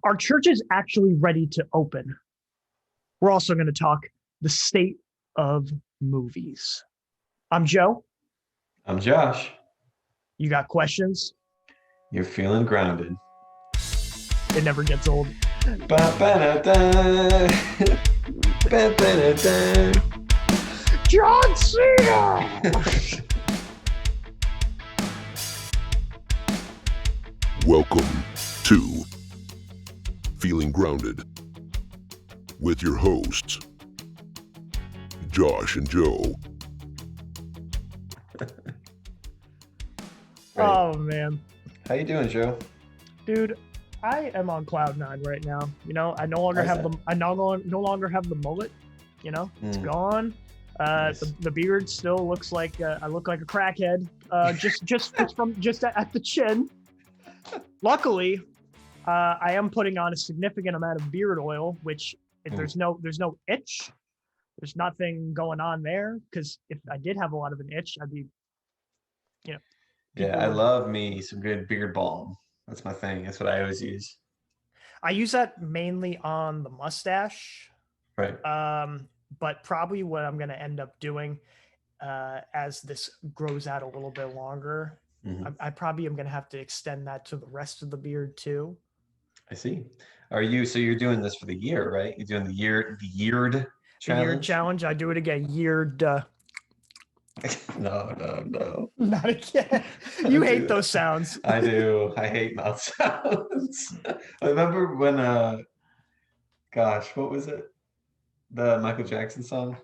Are churches actually ready to open? We're also going to talk the state of movies. I'm Joe. I'm Josh. You got questions? You're feeling grounded. It never gets old. Ba-ba-da-da. Ba-ba-da-da. John Cena! Welcome to Feeling Grounded with your hosts, Josh and Joe. Oh, man. How you doing, Joe? Dude, I am on cloud nine right now. You know, I no longer have no longer have the mullet. You know, it's gone. Nice. The beard still looks like I look like a crackhead. Just at the chin. Luckily, I am putting on a significant amount of beard oil, which there's no itch. There's nothing going on there, because if I did have a lot of an itch, I'd be, Yeah, I love me some good beard balm. That's my thing. That's what I always use. I use that mainly on the mustache. Right. But probably what I'm going to end up doing as this grows out a little bit longer, I probably am going to have to extend that to the rest of the beard too. I see. So you're doing this for the year, right? You're doing the yeared challenge? The year challenge. I do it again. Yeared. No. Not again. You hate those sounds. I do. I hate mouth sounds. I remember when, what was it? The Michael Jackson song?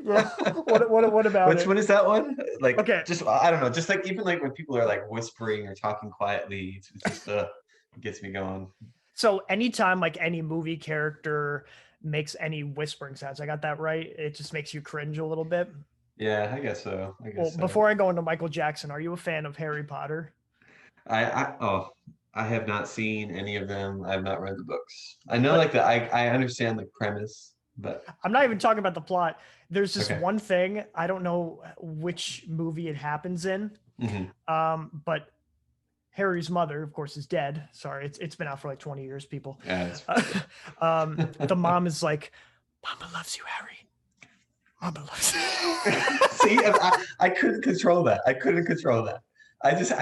Yeah. What about Which it? one is that one? Like, Okay. just, I don't know. Just like, even like when people are like whispering or talking quietly, it's just, it gets me going. So anytime like any movie character makes any whispering sounds, I got that right? It just makes you cringe a little bit. Yeah, I guess so. Before I go into Michael Jackson, are you a fan of Harry Potter? I have not seen any of them. I have not read the books. I know like I understand the premise, but I'm not even talking about the plot. There's this Okay. one thing, I don't know which movie it happens in. But Harry's mother, of course, is dead. Sorry, it's been out for like 20 years, people. Yeah, The mom is like, "Mama loves you, Harry. Mama loves you." See, I couldn't control that. I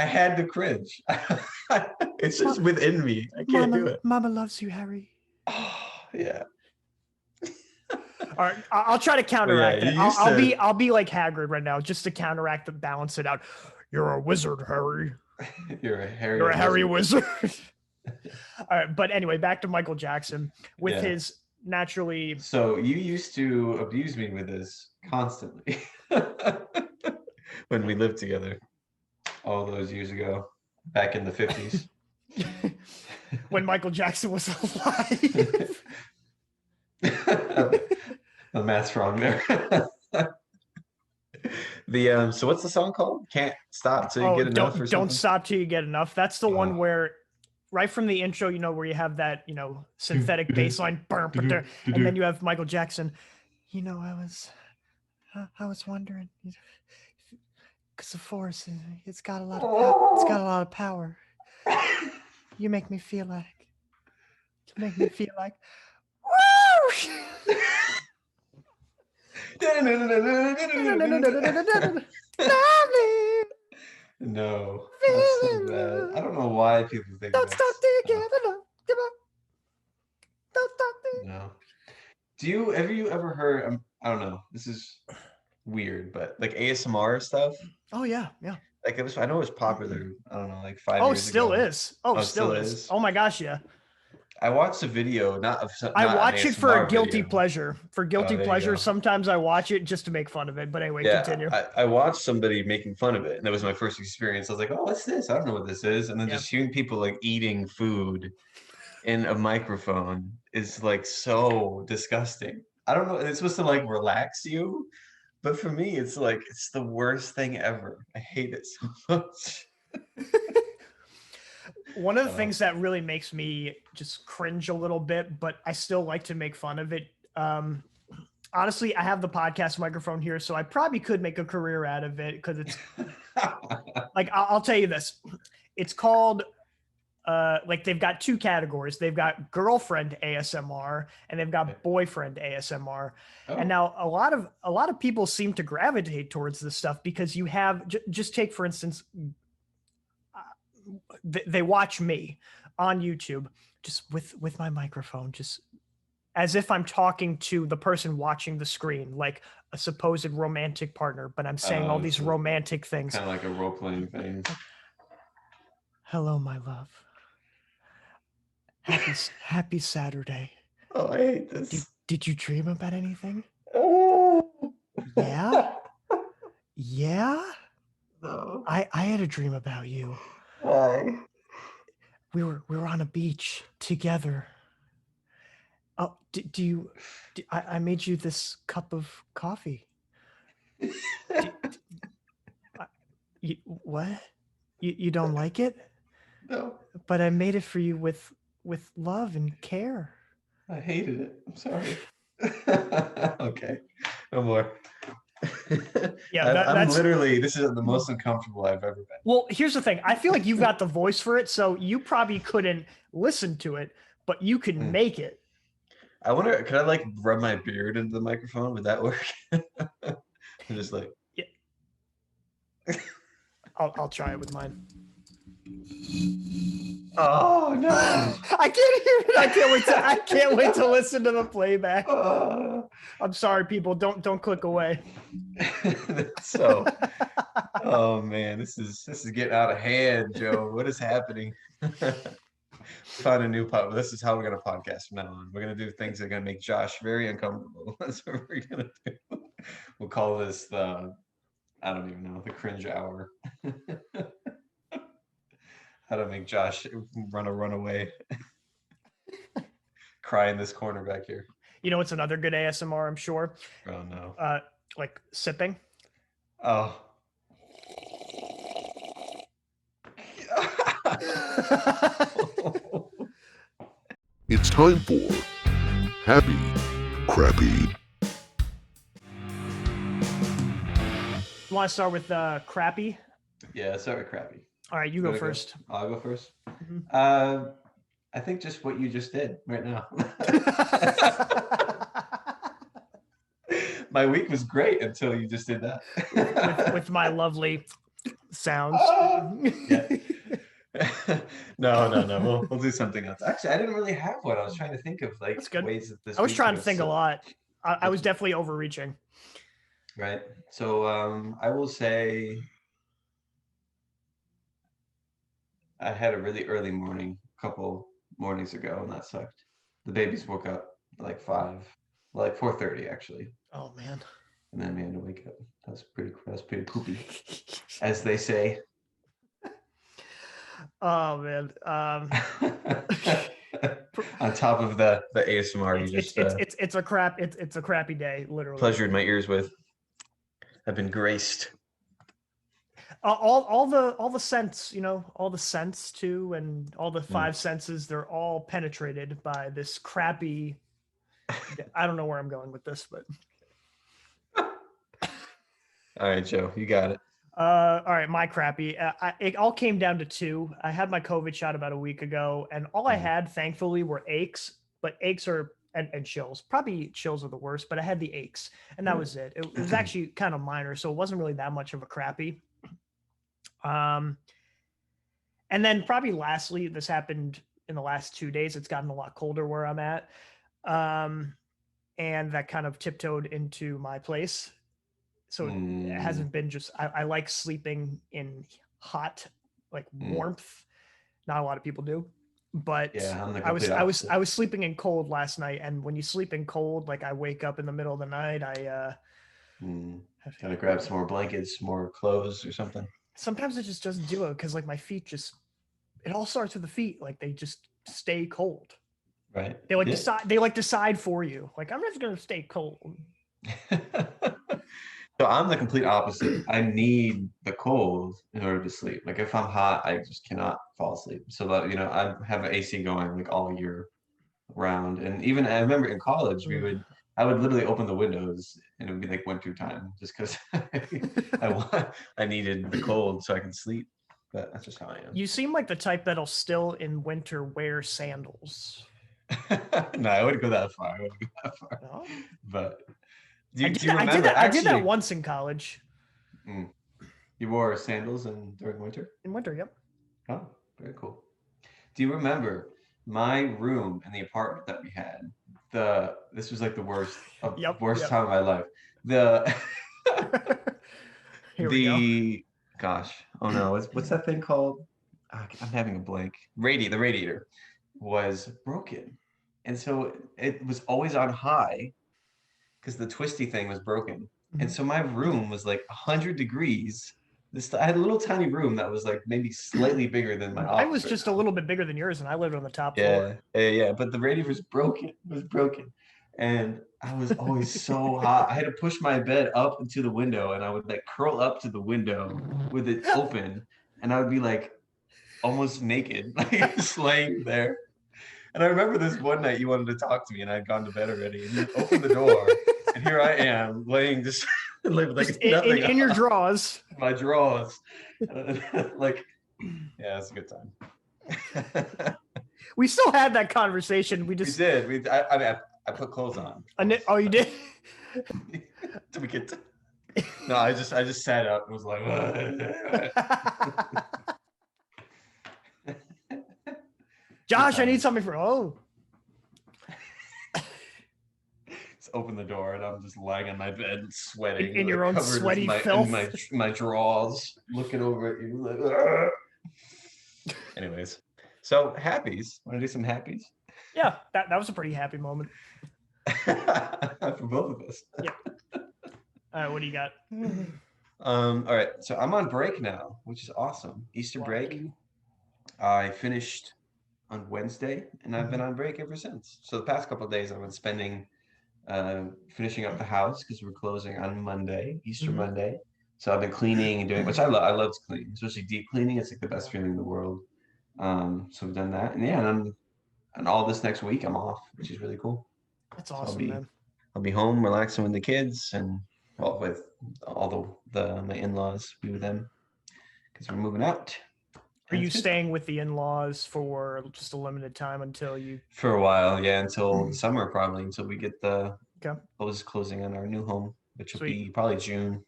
had to cringe. It's just within me. I can't do it. Mama loves you, Harry. Oh, yeah. All right, I'll try to counteract you it. used I'll be like Hagrid right now, just to counteract and balance it out. You're a wizard, Harry. You're a You're a Harry wizard. All right, but anyway, back to Michael Jackson with his naturally. So you used to abuse me with this constantly when we lived together all those years ago, back in the 50s. When Michael Jackson was alive. The math's wrong there. So what's the song called? Can't Stop Till You Get Enough or something? Don't Stop Till You Get Enough. That's the one where right from the intro, where you have that, synthetic bass line, and then you have Michael Jackson. I was wondering, because the force, it's got a lot of power. You make me feel like, woo! No, that's so bad. I don't know why people think Don't stop till you get enough. Don't stop till you. No. Have you ever heard? I don't know. This is weird, but like ASMR stuff. Oh yeah. Like I know it was popular. I don't know, like 5 years ago. Oh, still is. Oh, still is. Oh my gosh, yeah. I watched a video, I watch it for a guilty video. pleasure. For guilty pleasure, sometimes I watch it just to make fun of it. But anyway, continue. I watched somebody making fun of it, and that was my first experience. I was like, "Oh, what's this? I don't know what this is." And then just hearing people like eating food in a microphone is like so disgusting. I don't know. It's supposed to like relax you, but for me, it's like it's the worst thing ever. I hate it so much. One of the things that really makes me just cringe a little bit, but I still like to make fun of it. Honestly, I have the podcast microphone here, so I probably could make a career out of it because it's like, I'll tell you this. It's called like they've got two categories. They've got girlfriend ASMR and they've got boyfriend ASMR. Oh. And now a lot of people seem to gravitate towards this stuff because you have just take for instance, they watch me on YouTube just with my microphone, just as if I'm talking to the person watching the screen, like a supposed romantic partner, but I'm saying all these romantic things. Kind of like a role-playing thing. Hello, my love. Happy Saturday. Oh, I hate this. Did you dream about anything? Oh. Yeah? Yeah? No. I had a dream about you. Why? We were on a beach together. Oh, I made you this cup of coffee. What? You don't like it? No. But I made it for you with love and care. I hated it. I'm sorry. Okay. No more. Yeah, I'm literally, this is the most uncomfortable I've ever been. Well, here's the thing. I feel like you've got the voice for it, so you probably couldn't listen to it, but you can make it. I wonder, could I like rub my beard into the microphone? Would that work? I'm just like, yeah. I'll try it with mine. Oh no! I can't hear it. I can't wait to listen to the playback. I'm sorry, people. Don't click away. So, oh man, this is getting out of hand, Joe. What is happening? Find a new pod. This is how we're gonna podcast from now on. We're gonna do things that are gonna make Josh very uncomfortable. That's what we're gonna do. We'll call this the, I don't even know, the cringe hour. How to make Josh run away. Cry in this corner back here. You know what's another good ASMR, I'm sure? Oh no. Like sipping. Oh. It's time for Happy Crappy. You want to start with crappy? Yeah, let's start with crappy. All right, you go first. I'll go first. Mm-hmm. I think just what you just did right now. My week was great until you just did that. with my lovely sounds. Yeah. No. We'll do something else. Actually, I didn't really have one. I was trying to think of like That's good. ways that this. I was trying to think a lot. I was definitely overreaching. Right. So I will say I had a really early morning a couple mornings ago, and that sucked. The babies woke up like 4:30 actually. Oh man. And then we had to wake up. That was pretty poopy, as they say. Oh man. On top of the ASMR, it's a crappy day, literally. Pleasured my ears with. I've been graced. All the scents, all the scents too, and all the five senses, they're all penetrated by this crappy. I don't know where I'm going with this, but. All right, Joe, you got it. All right, my crappy. It all came down to two. I had my COVID shot about a week ago, and all I had, thankfully, were aches. But aches are and chills. Probably chills are the worst, but I had the aches, and that was it. It was actually kind of minor, so it wasn't really that much of a crappy. And then probably lastly, this happened in the last 2 days. It's gotten a lot colder where I'm at, and that kind of tiptoed into my place. So it hasn't been just, I like sleeping in hot, like warmth. Not a lot of people do, but yeah, I was sleeping in cold last night. And when you sleep in cold, like I wake up in the middle of the night, I gotta grab some more blankets, more clothes or something. Sometimes it just doesn't do it because like my feet it all starts with the feet. Like they just stay cold. Right. They decide for you. Like I'm just going to stay cold. So I'm the complete opposite. I need the cold in order to sleep. Like if I'm hot, I just cannot fall asleep. So that, I have an AC going like all year round. And even I remember in college, I would literally open the windows and it would be like winter time just because I needed the cold so I can sleep. but that's just how I am. You seem like the type that'll still in winter wear sandals. No, I wouldn't go that far. I wouldn't go that far. No? But I do you remember? I did that once in college. You wore sandals during winter? In winter, yep. Oh, very cool. Do you remember my room in the apartment that we had? This was like the worst time of my life. Here we go. Gosh, oh no, what's that thing called? I'm having a blank. The radiator was broken, and so it was always on high because the twisty thing was broken. And so my room was like 100 degrees. I had a little tiny room that was like maybe slightly bigger than my office. I was just a little bit bigger than yours, and I lived on the top floor. Yeah. But the radiator was broken. It was broken, and I was always so hot. I had to push my bed up into the window, and I would like curl up to the window with it open, and I would be like almost naked, like just laying there. And I remember this one night you wanted to talk to me, and I'd gone to bed already, and you opened the door, and here I am laying just like nothing in your drawers. My drawers. Like, yeah, it's a good time. We still had that conversation. We did. I put clothes on. Oh, you did? Did we get to... No, I just sat up and was like, Josh, I need something Just open the door and I'm just lying on my bed sweating. In your own sweaty filth. My drawers, looking over at you like, anyways. So happies. Want to do some happies? Yeah, that was a pretty happy moment. For both of us. Yeah. All right, what do you got? All right, so I'm on break now, which is awesome. Easter break. I finished on Wednesday, and I've been on break ever since. So the past couple of days, I've been spending finishing up the house because we're closing on Monday, Easter Monday. So I've been cleaning and doing, which I love. I love to clean, especially deep cleaning. It's like the best feeling in the world. So we've done that, and yeah, and all this next week I'm off, which is really cool. That's awesome, man. I'll be home relaxing with the kids and with all my in-laws, be with them because we're moving out. Are you staying with the in-laws for just a limited time until you? For a while, yeah, until summer probably, until we get the closing on our new home, which will be probably June.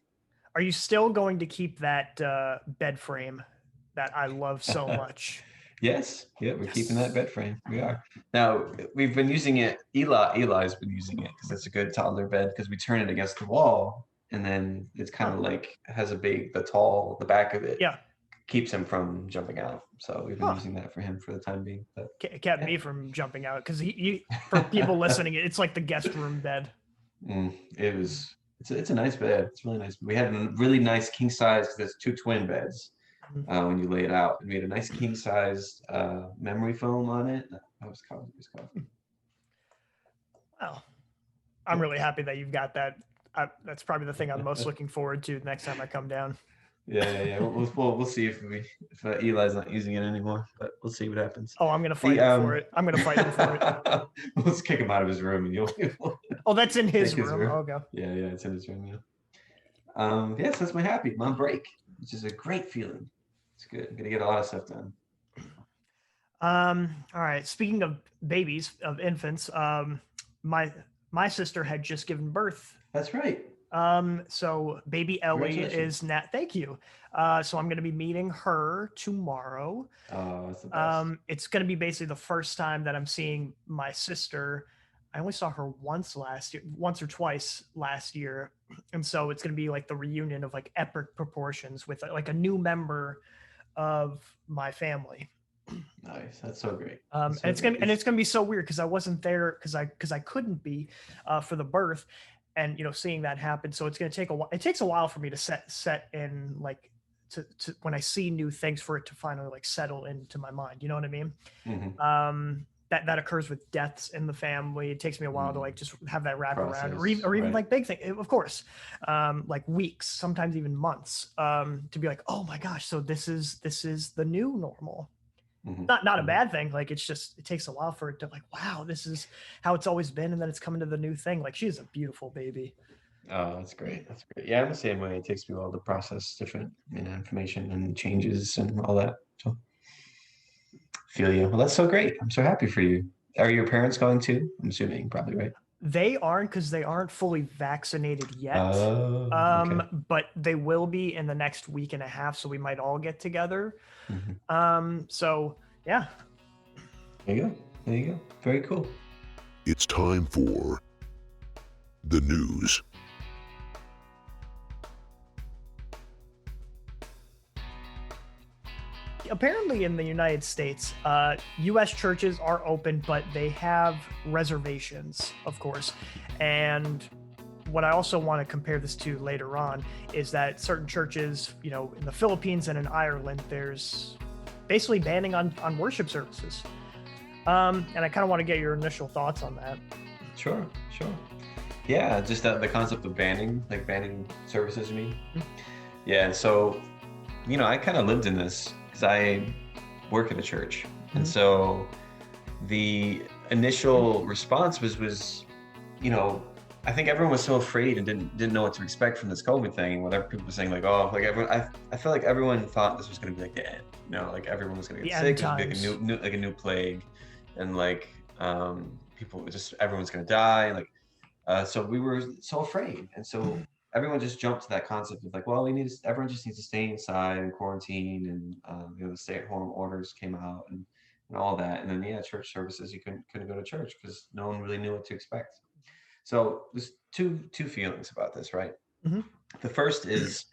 Are you still going to keep that bed frame that I love so much? Yes, yeah, we're keeping that bed frame. We are. Now we've been using it. Eli's been using it because it's a good toddler bed because we turn it against the wall and then it's kind of like has the back of it. Yeah. Keeps him from jumping out. So we've been using that for him for the time being. But it kept me from jumping out because for people listening, it's like the guest room bed. It's a nice bed. It's really nice. We had a really nice king size because there's 2 twin beds when you lay it out. And we had a nice king size memory foam on it. That was cozy. Wow. I'm really happy that you've got that. That's probably the thing I'm most looking forward to next time I come down. Yeah. We'll see if Eli's not using it anymore, but we'll see what happens. Oh, I'm gonna fight him for it. I'm gonna fight him for it. Let's kick him out of his room, and you'll. Oh, that's in his room. Oh, okay. Yeah, it's in his room. Yeah. Yes, that's my happy. I'm on break, which is a great feeling. It's good. I'm gonna get a lot of stuff done. All right. Speaking of babies, of infants, my sister had just given birth. That's right. So baby Ellie is now, thank you. So I'm going to be meeting her tomorrow. Oh, that's the best. It's going to be basically the first time that I'm seeing my sister. I only saw her once or twice last year. And so it's going to be like the reunion of like epic proportions with like a new member of my family. Nice. That's so great. And it's gonna be so weird because I wasn't there because I couldn't be for the birth. And seeing that happen, so it's going to take a while. It takes a while for me to set in, like, to when I see new things for it to finally like settle into my mind. You know what I mean? Mm-hmm. That occurs with deaths in the family. It takes me a while to like just have that wrap around, or even like big thing, of course, like weeks, sometimes even months, to be like, oh my gosh, so this is the new normal. Mm-hmm. Not a bad thing. Like, it's just, it takes a while for it to like, wow, this is how it's always been. And then it's coming to the new thing. Like, she is a beautiful baby. Oh, that's great. That's great. Yeah, I'm the same way. It takes me a while to process different, information and changes and all that. So feel you. Well, that's so great. I'm so happy for you. Are your parents going too? I'm assuming, probably, right? They aren't because they aren't fully vaccinated yet. Oh, okay. But they will be in the next week and a half, so we might all get together. Hmm. So yeah. There you go. There you go. Very cool. It's time for the news. Apparently in the United States, U.S. churches are open, but they have reservations, of course. And what I also want to compare this to later on is that certain churches, in the Philippines and in Ireland, there's basically banning on worship services. And I kind of want to get your initial thoughts on that. Sure, sure. Yeah, just the concept of banning, like banning services, you mean? Yeah, so, I kind of lived in this because I work at a church. And so the initial response was, I think everyone was so afraid and didn't know what to expect from this COVID thing. And whatever people were saying, like, oh, like everyone, I feel like everyone thought this was going to be like the end, like everyone was going to get sick. It was like a new plague, and like people everyone's going to die, and like so we were so afraid, and so everyone just jumped to that concept of like, well, everyone just needs to stay inside and quarantine, and the stay-at-home orders came out and all that, and then church services, you couldn't go to church because no one really knew what to expect. So there's two feelings about this, right? Mm-hmm. The first is,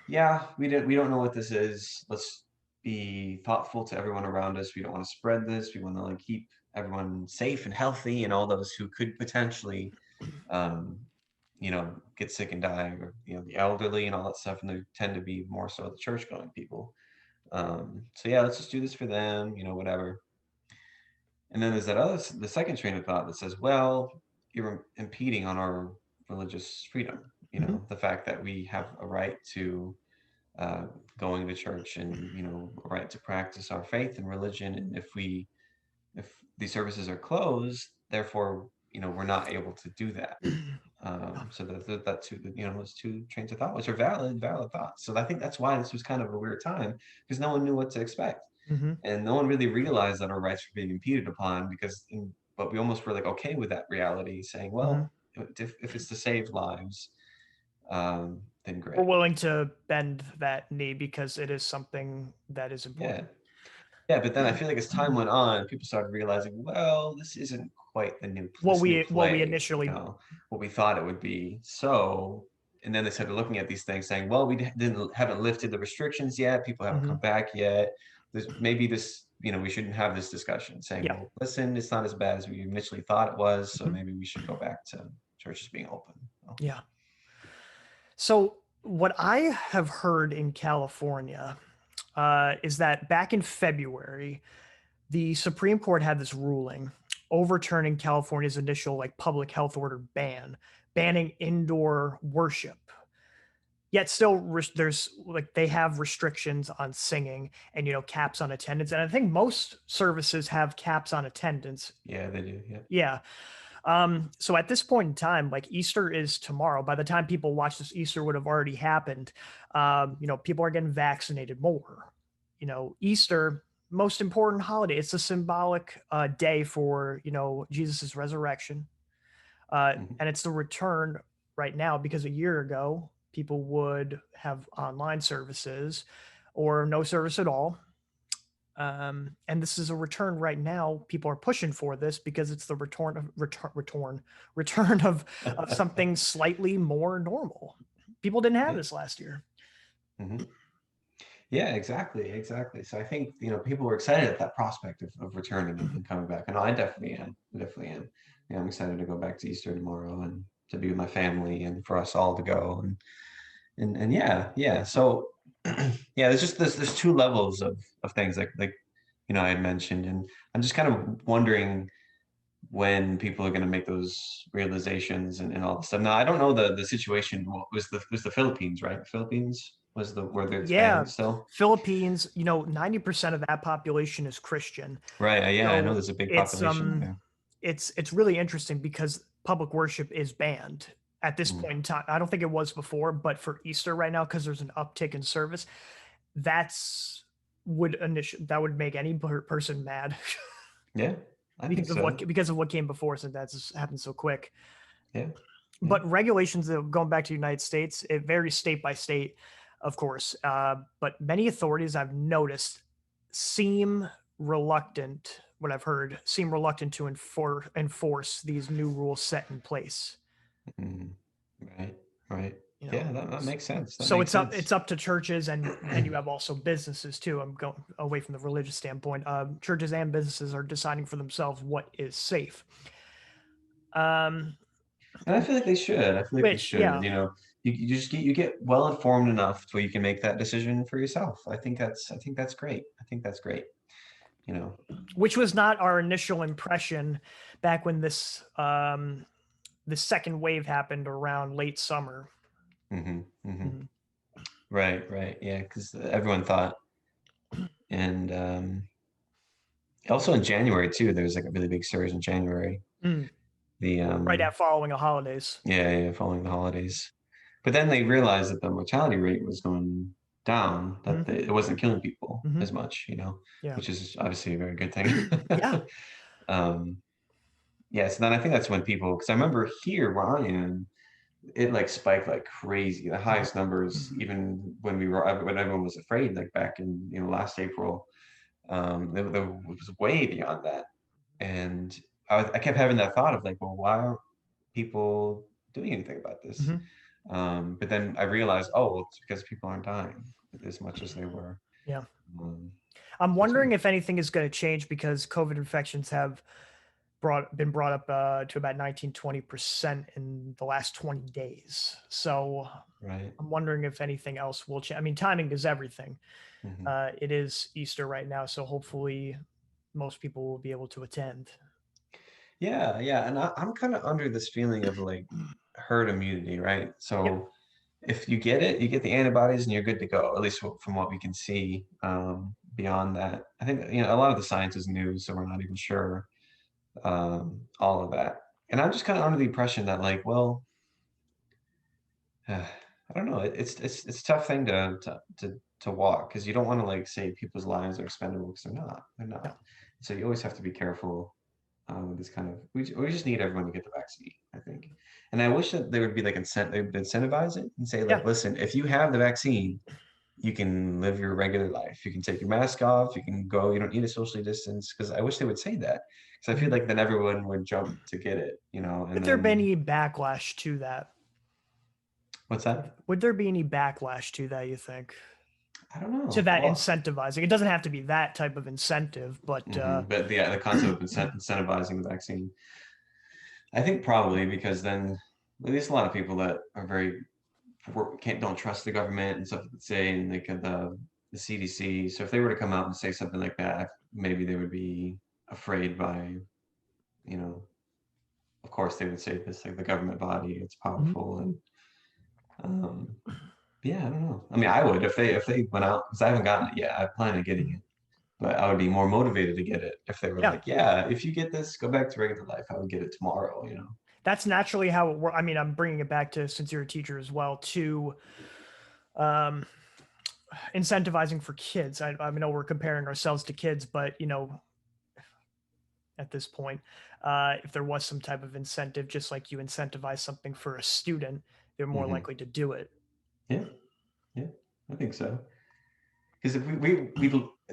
yeah, we don't know what this is. Let's be thoughtful to everyone around us. We don't want to spread this. We want to like keep everyone safe and healthy, and all those who could potentially, um, get sick and die, or the elderly and all that stuff. And they tend to be more so the church-going people. So yeah, let's just do this for them, whatever. And then there's the second train of thought that says, well, you're impeding on our religious freedom. The fact that we have a right to uh, going to church, and a right to practice our faith and religion. And if these services are closed, therefore, we're not able to do that. So those two trains of thought, which are valid thoughts. So I think that's why this was kind of a weird time, because no one knew what to expect. Mm-hmm. And no one really realized that our rights were being impeded upon, but we almost were like okay with that reality, saying, well, if it's to save lives, then great. We're willing to bend that knee because it is something that is important. Yeah, but then I feel like as time went on, people started realizing, well, this isn't quite the new what we initially, what we thought it would be. So, and then they started looking at these things, saying, well, we haven't lifted the restrictions yet. People haven't come back yet. Maybe this, we shouldn't have this discussion, saying, well, listen, it's not as bad as we initially thought it was. So maybe we should go back to churches being open. Yeah. So what I have heard in California is that back in February, the Supreme Court had this ruling overturning California's initial like public health order banning indoor worship. Yet still there's like they have restrictions on singing and caps on attendance, and I think most services have caps on attendance. Yeah, they do. Yeah. So at this point in time, like Easter is tomorrow. By the time people watch this, Easter would have already happened. People are getting vaccinated more. Easter, most important holiday. It's a symbolic day for Jesus's resurrection, and it's the return right now, because a year ago people would have online services or no service at all. And this is a return right now. People are pushing for this because it's the return of something slightly more normal. People didn't have this last year. Mm-hmm. Yeah, exactly. So I think people were excited at that prospect of returning and coming back. And I definitely am. Yeah, I'm excited to go back to Easter tomorrow and to be with my family and for us all to go and yeah. So yeah, there's two levels of things like I had mentioned, and I'm just kind of wondering when people are going to make those realizations and all this stuff. Now I don't know the situation. Was the Philippines, right? The Philippines was where they're expanding still. Philippines, 90% of that population is Christian. Right. Yeah, I know there's a big population there. It's really interesting because public worship is banned at this point in time. I don't think it was before, but for Easter right now, because there's an uptick in service, that would make any person mad. Yeah, I think so. Because of what came before, since that's happened so quick. Yeah. But regulations, going back to the United States, it varies state by state, of course. But many authorities I've noticed seem reluctant. What I've heard seem reluctant to enforce these new rules set in place. Right. Yeah, that makes sense. So it's up to churches, and you have also businesses too. I'm going away from the religious standpoint. Churches and businesses are deciding for themselves what is safe. And I feel like they should. I feel like they should. Yeah. You know, you get well informed enough to where you can make that decision for yourself. I think that's great. I think that's great. You know, which was not our initial impression back when this the second wave happened around late summer. Right. Yeah, because everyone thought, and also in January too, there was like a really big surge in January. Right at following the holidays. Yeah, following the holidays. But then they realized that the mortality rate was going down, that it wasn't killing people as much, you know, which is obviously a very good thing. Yeah. So then I think that's when people, because I remember here where I am, it like spiked like crazy, the highest numbers, even when everyone was afraid, like back in, you know, last April, it was way beyond that. And I kept having that thought of like, well, why aren't people doing anything about this? But then I realized, oh, it's because people aren't dying as much as they were. Yeah. I'm wondering if anything is going to change, because COVID infections have been brought up to about 19-20% in the last 20 days. So I'm wondering if anything else will change. I mean, timing is everything. It is Easter right now, so hopefully most people will be able to attend. Yeah. And I'm kind of under this feeling of like herd immunity, right? So if you get it, you get the antibodies and you're good to go, at least from what we can see. Beyond that, I think, you know, a lot of the science is new, so we're not even sure all of that. And I'm just kind of under the impression that like, well, I don't know, it's a tough thing to walk, because you don't want to like say people's lives are expendable, because they're not. So you always have to be careful with this kind of, we just need everyone to get the vaccine, I think. And I wish that there would be like they would incentivize it and say like, listen, if you have the vaccine, you can live your regular life. You can take your mask off. You can go. You don't need to socially distance. Because I wish they would say that. Because I feel like then everyone would jump to get it. You know. Would there be any backlash to that? What's that? Would there be any backlash to that, you think? I don't know. To that incentivizing. It doesn't have to be that type of incentive, but the concept of incentivizing the vaccine. I think probably, because then at least a lot of people that are don't trust the government and stuff that say, and like the CDC. So if they were to come out and say something like that, maybe they would be afraid by, you know, of course they would say this, like the government body, it's powerful. And yeah, I don't know. I mean, I would if they went out, because I haven't gotten it yet. I plan on getting it, but I would be more motivated to get it if they were like, yeah, if you get this, go back to regular life. I would get it tomorrow, you know. That's naturally how it works. I mean, I'm bringing it back to, since you're a teacher as well, to incentivizing for kids. I know we're comparing ourselves to kids, but, you know, at this point, if there was some type of incentive, just like you incentivize something for a student, they're more likely to do it. Yeah, I think so. Because if we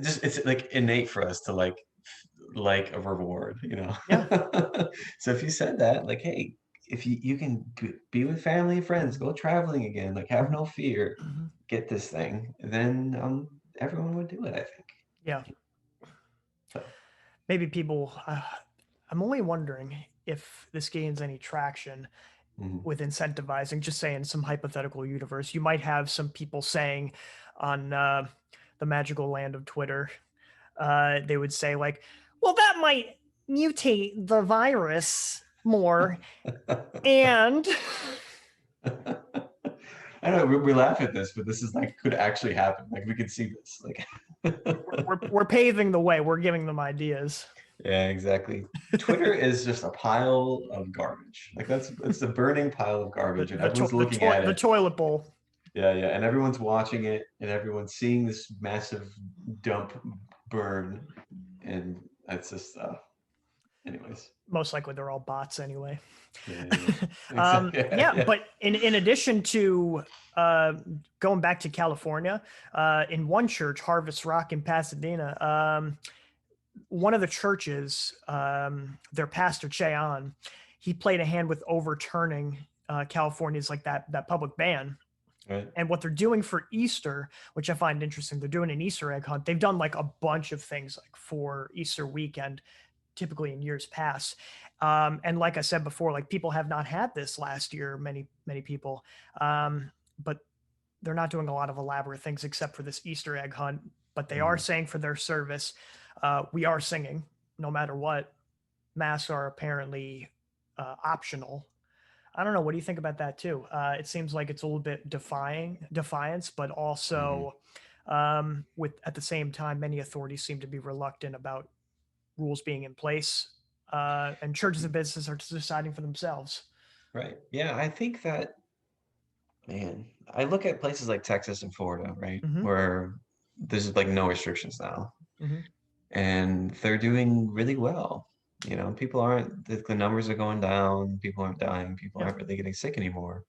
just, it's like innate for us to like a reward, you know. So if you said that, like, hey, if you can be with family and friends, go traveling again, like have no fear, get this thing, then everyone would do it, I think. Yeah. So maybe people, I'm only wondering if this gains any traction with incentivizing, just saying some hypothetical universe. You might have some people saying on the magical land of Twitter, they would say like, well, that might mutate the virus more. And I know we laugh at this, but this is like, could actually happen. Like we could see this. Like we're paving the way. We're giving them ideas. Yeah, exactly. Twitter is just a pile of garbage. Like it's a burning pile of garbage, and everyone's looking at The it. toilet bowl. Yeah, yeah, and everyone's watching it, and everyone's seeing this massive dump burn, and it's just, anyways. Most likely they're all bots anyway. Yeah, yeah, exactly. Yeah, Yeah, yeah. but in addition to going back to California, in one church, Harvest Rock in Pasadena, one of the churches, their pastor Cheon, he played a hand with overturning California's like that public ban. Right. And what they're doing for Easter, which I find interesting, they're doing an Easter egg hunt. They've done like a bunch of things like for Easter weekend, typically in years past. And like I said before, like people have not had this last year, many people, but they're not doing a lot of elaborate things except for this Easter egg hunt. But they are saying for their service, we are singing no matter what. Masks are apparently optional. I don't know. What do you think about that too? It seems like it's a little bit defiance, but also with at the same time, many authorities seem to be reluctant about rules being in place, and churches and businesses are deciding for themselves. Right. Yeah, I think that, man, I look at places like Texas and Florida, right, Mm-hmm. where there's like no restrictions now, Mm-hmm. and they're doing really well. People aren't, the numbers are going down, people aren't dying, people Yeah. aren't really getting sick anymore.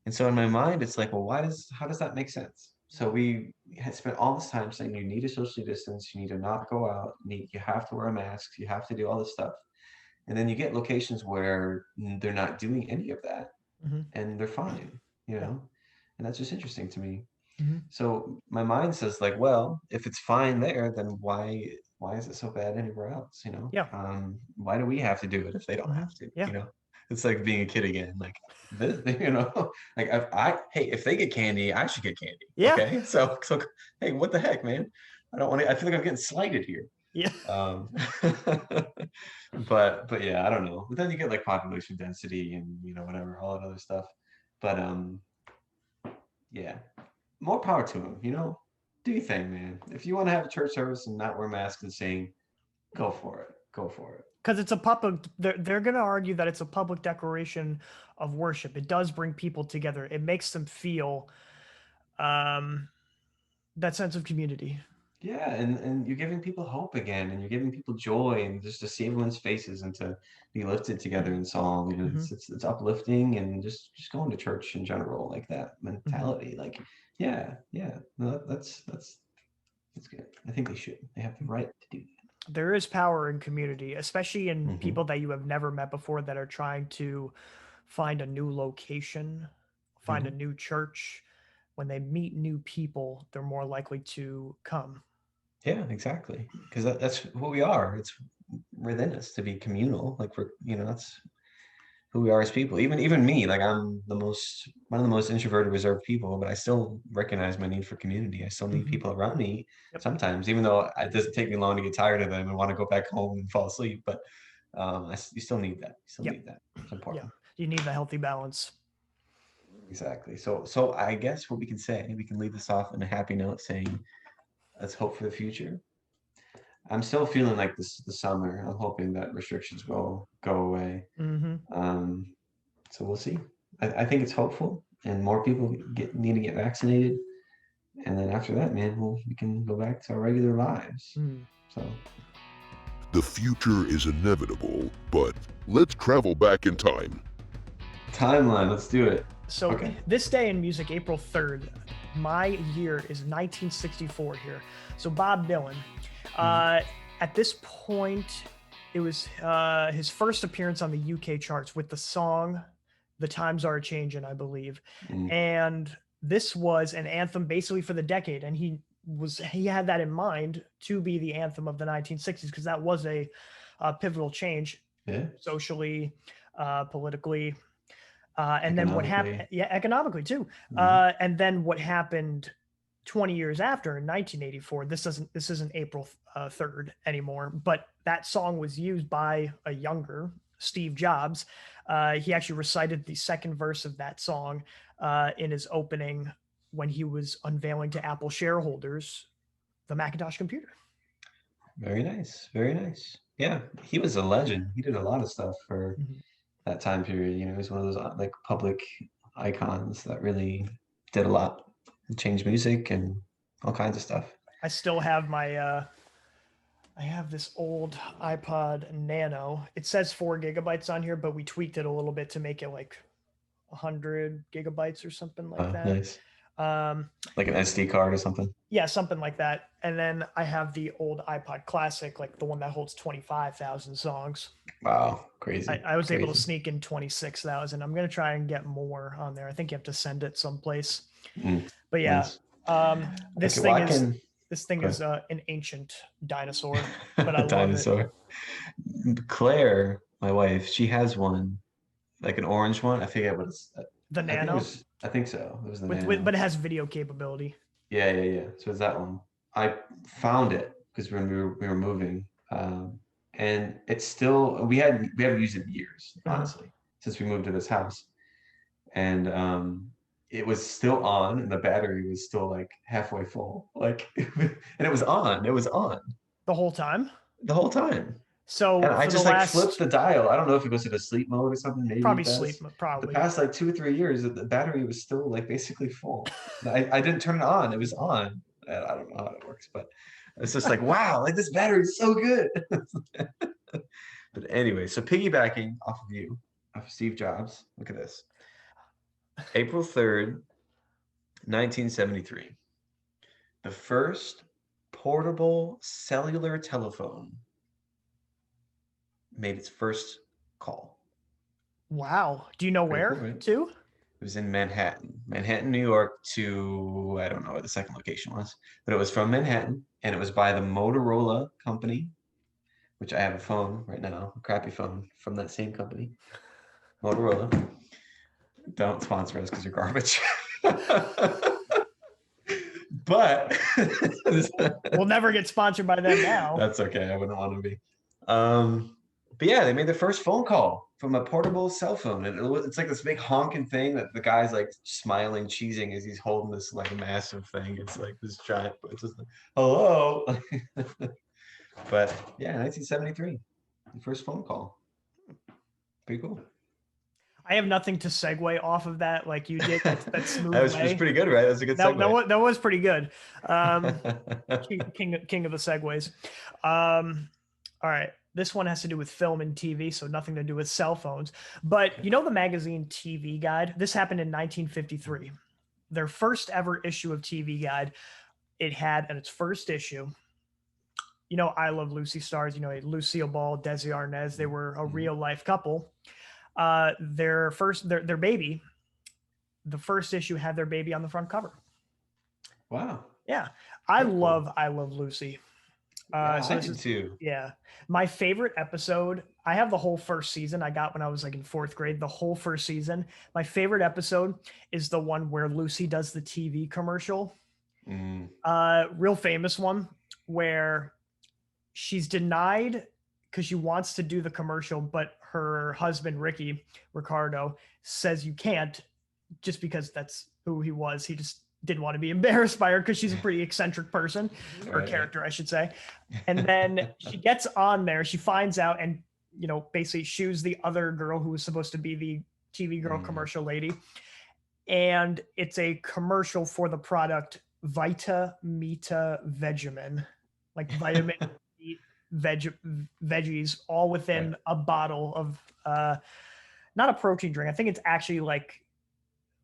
And so in my mind, it's like, well, how does that make sense? So we had spent all this time saying you need to socially distance, you need to not go out, you have to wear a mask, you have to do all this stuff. And then you get locations where they're not doing any of that Mm-hmm. and they're fine, you Yeah. know? And that's just interesting to me. Mm-hmm. So my mind says like, well, if it's fine there, then why is it so bad anywhere else? Yeah. Why do we have to do it if they don't Mm-hmm. have to? Yeah. It's like being a kid again. Like this, like hey, if they get candy, I should get candy. Yeah. Okay, so hey, what the heck, man? I don't want to. I feel like I'm getting slighted here. Yeah. Um, but yeah, I don't know. But then you get like population density and whatever, all that other stuff. But yeah, more power to them. Do your thing, man. If you want to have a church service and not wear masks and sing, go for it. Go for it. Because it's a public, they're going to argue that it's a public declaration of worship. It does bring people together. It makes them feel that sense of community. Yeah, and you're giving people hope again, and you're giving people joy, and just to see everyone's faces and to be lifted together in song. It's uplifting, and just going to church in general, like that mentality. Like, yeah, no, that's good. I think they should. They have the right to do that. There is power in community, especially in Mhm. people that you have never met before that are trying to find a new location, find a new church. When they meet new people, they're more likely to come. Yeah, exactly. Because that's who we are. It's within us to be communal. Like that's who we are as people. Even me, like I'm one of the most introverted, reserved people, but I still recognize my need for community. I still need people around me Yep. sometimes, even though it doesn't take me long to get tired of them and want to go back home and fall asleep. But you still need that. You still Yep. need that. It's important. Yeah, you need the healthy balance. Exactly. So I guess what we can say, we can leave this off on a happy note, saying, let's hope for the future. I'm still feeling like this the summer. I'm hoping that restrictions will go away. So we'll see. I think it's hopeful, and more people need to get vaccinated, and then after that, man, we can go back to our regular lives. So The future is inevitable, but let's travel back in time. timeline, let's do it. So Okay. this day in music, April 3rd, my year is 1964 here. So Bob Dylan, at this point, it was his first appearance on the UK charts with the song "The Times Are Changin'," I believe, and this was an anthem basically for the decade, and he had that in mind to be the anthem of the 1960s because that was a pivotal change socially, politically. And then what happened? Yeah, economically too. And then what happened 20 years after in 1984? This isn't April 3rd anymore, but that song was used by a younger Steve Jobs. He actually recited the second verse of that song in his opening when he was unveiling to Apple shareholders the Macintosh computer. Very nice. Very nice. Yeah, he was a legend. He did a lot of stuff for Mhm. that time period. You know, he was one of those like public icons that really did a lot, changed music and all kinds of stuff. I still have my I have this old iPod Nano. It says 4 GB on here, but we tweaked it a little bit to make it like 100 GB or something like that. Nice. Um, Like an SD card or something. yeah, something like that. And then I have the old iPod Classic, like the one that holds 25,000 songs. Wow, I was able to crazy. sneak in 26,000. I'm gonna try and get more on there. I think you have to send it someplace. Mm, But yeah, nice. this Okay, well, thing I is can. this thing Go is an ancient dinosaur, but I ahead. love it. Dinosaur. Claire, my wife, she has one, like an orange one. I forget what it's. The I think it Nano, was. I think so. It was the with Nano. but it has video capability. Yeah. So it's that one. I found it because when we were moving, and it's still we haven't used it in years, Mhm. honestly, since we moved to this house, and it was still on, and the battery was still like halfway full, like, and it was on. It was on The whole time. the whole time. And So I for the just like flipped last the dial. I don't know if it goes into sleep mode or something. Maybe it probably sleep, does. The probably. past like 2 or 3 years, the battery was still like basically full. I didn't turn it on. It was on. I don't know how it works, but it's just like, wow, like this battery is so good. But anyway, so piggybacking off of you, off of Steve Jobs, look at this. April 3rd, 1973. The first portable cellular telephone made its first call. Wow. Do you know Pretty cool, where right? to? It was in Manhattan, New York to, I don't know what the second location was, but it was from Manhattan and it was by the Motorola company, which I have a phone right now, a crappy phone from that same company, Motorola. Don't sponsor us because you're garbage. But We'll never get sponsored by them now. that's okay. I wouldn't want to be. But yeah, they made their first phone call from a portable cell phone, and it's like this big honking thing that the guy's like smiling, cheesing as he's holding this like massive thing. It's like this giant. It's just like, hello. But yeah, 1973, the first phone call. Pretty cool. I have nothing to segue off of that like you did. That smooth That was way. pretty good, right? That was a good segue. That was pretty good. King of the segues. All right. This one has to do with film and TV, so nothing to do with cell phones. But you know the magazine TV Guide? This happened in 1953. Their first ever issue of TV Guide, it had in its first issue, you know, I Love Lucy stars, you know, Lucille Ball, Desi Arnaz, they were a real life couple. Their baby, the first issue had their baby on the front cover. Wow. Yeah. Very cool. I Love Lucy. Yeah, So I this did is, too. yeah, my favorite episode. I have the whole first season I got when I was like in fourth grade, the whole first season. My favorite episode is the one where Lucy does the TV commercial. Mm. Real famous one where she's denied because she wants to do the commercial, but her husband, Ricardo, says you can't just because that's who he was. He just didn't want to be embarrassed by her because she's a pretty eccentric person, or Right. character, I should say. And then she gets on there, she finds out, and you know, basically shoos the other girl who was supposed to be the TV girl commercial lady. And it's a commercial for the product Vita Meta Vegemin, like vitamin veggies, all within Right. a bottle of not a protein drink. I think it's actually like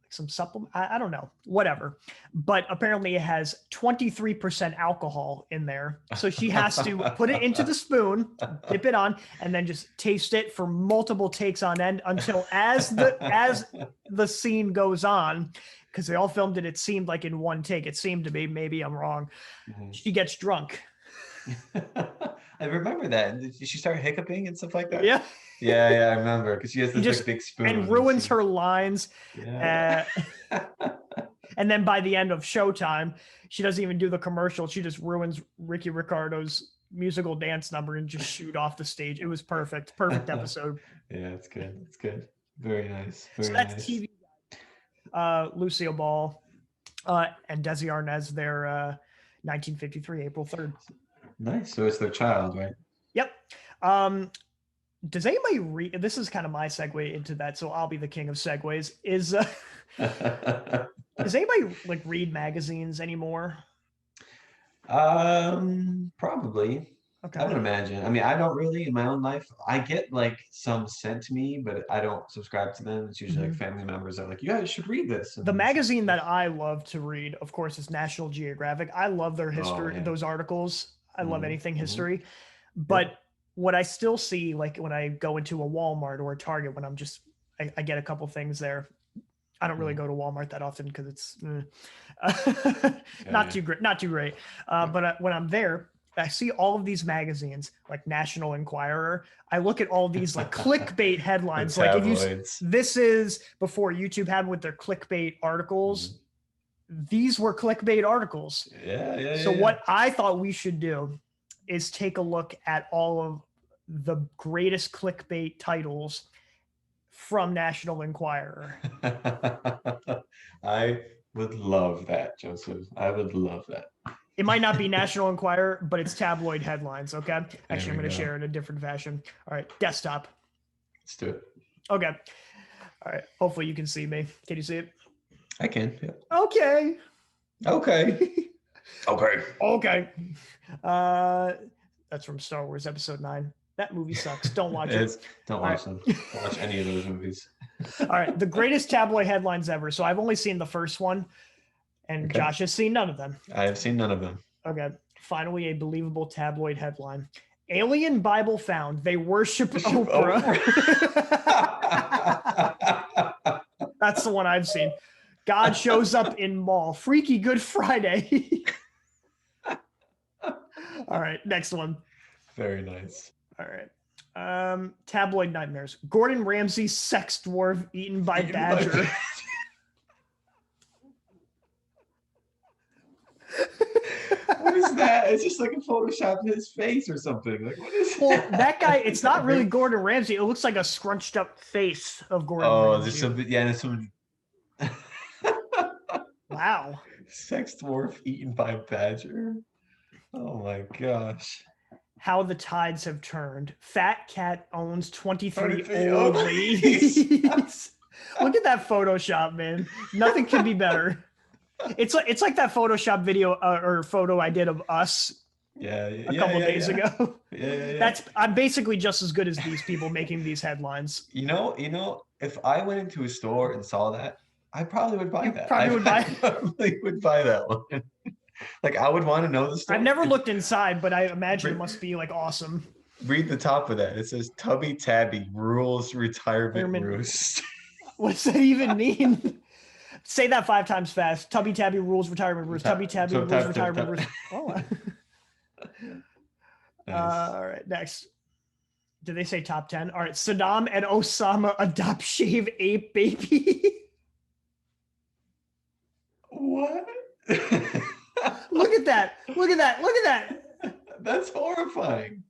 some supplement. I don't know, whatever. But apparently it has 23% alcohol in there. So she has to put it into the spoon, dip it on, and then just taste it for multiple takes on end until as the scene goes on, because they all filmed it, it seemed like in one take. It seemed to be, maybe I'm wrong. She gets drunk. I remember that. Did she start hiccuping and stuff like that? Yeah. Yeah, I remember because she has this just like big spoon and ruins her lines. Yeah. And then by the end of Showtime, she doesn't even do the commercial. She just ruins Ricky Ricardo's musical dance number and just shoot off the stage. It was perfect. Perfect episode. Yeah, it's good. It's good. Very nice. Very So that's nice. TV. Lucille Ball and Desi Arnaz, their 1953, April 3rd. Nice. So it's their child, right? Yep. Does anybody read? This is kind of my segue into that, so I'll be the king of segues. Does anybody like read magazines anymore? Probably. I would Okay. imagine. I mean, I don't really in my own life. I get like some sent to me, but I don't subscribe to them. It's usually like Mhm. family members that are like, you guys should read this. The And magazine that I love to read, of course, is National Geographic. I love their oh history, yeah. those articles. I love Hmm. anything Hmm. history. Yep. But what I still see, like when I go into a Walmart or a Target, when I get a couple things there. I don't really Mhm. go to Walmart that often because it's Yeah, not yeah. too great, not too great. Yep. But when I'm there, I see all of these magazines, like National Enquirer. I look at all these like clickbait The headlines. Like if you, tabloids. this is before YouTube had with their clickbait articles. Mhm. These were clickbait articles. Yeah, yeah, So yeah, yeah. what I thought we should do is take a look at all of the greatest clickbait titles from National Enquirer. I would love that, Joseph. I would love that. It might not be National Enquirer, but it's tabloid headlines. Okay. There Actually, I'm we going to go. share in a different fashion. All right. Desktop. Let's do it. Okay. All right. Hopefully you can see me. Can you see it? I can. Yeah. Okay. Okay. Okay. Okay. That's from Star Wars Episode 9. That movie sucks. Don't watch it. Don't watch them. Don't watch any of those movies. All right. The greatest tabloid headlines ever. So I've only seen the first one, and Okay. Josh has seen none of them. I have seen none of them. Okay. Finally, a believable tabloid headline. Alien Bible found. They worship Oprah. That's the one I've seen. God shows up in mall. Freaky Good Friday. All right, next one. Very nice. All right. Tabloid nightmares. Gordon Ramsay's sex dwarf eaten by badger. What is that? It's just like a Photoshop of his face or something. Like what is Well, that guy, it's not really Gordon Ramsay. It looks like a scrunched up face of Gordon Ramsay. There's some there's some Wow. sex dwarf eaten by badger. Oh my gosh. How the tides have turned. Fat cat owns 23 23 old old ladies. Look at that Photoshop, man. Nothing could be better. It's like that Photoshop video or photo I did of us a couple days ago. Yeah. I'm basically just as good as these people making these headlines. You know, if I went into a store and saw that, I probably would buy that. Probably would buy. I probably would buy that one. Like I would want to know the story. I've never looked inside, but I imagine it must be like awesome. Read the top of that. It says Tubby Tabby rules retirement roost. What does that even mean? Say that 5 times fast. Tubby Tabby rules retirement roost. Tubby Tabby rules retirement roost. Oh. Nice. All right, next. Did they say top 10? All right, Saddam and Osama adopt shave ape baby. What? Look at that. Look at that. Look at that. That's horrifying.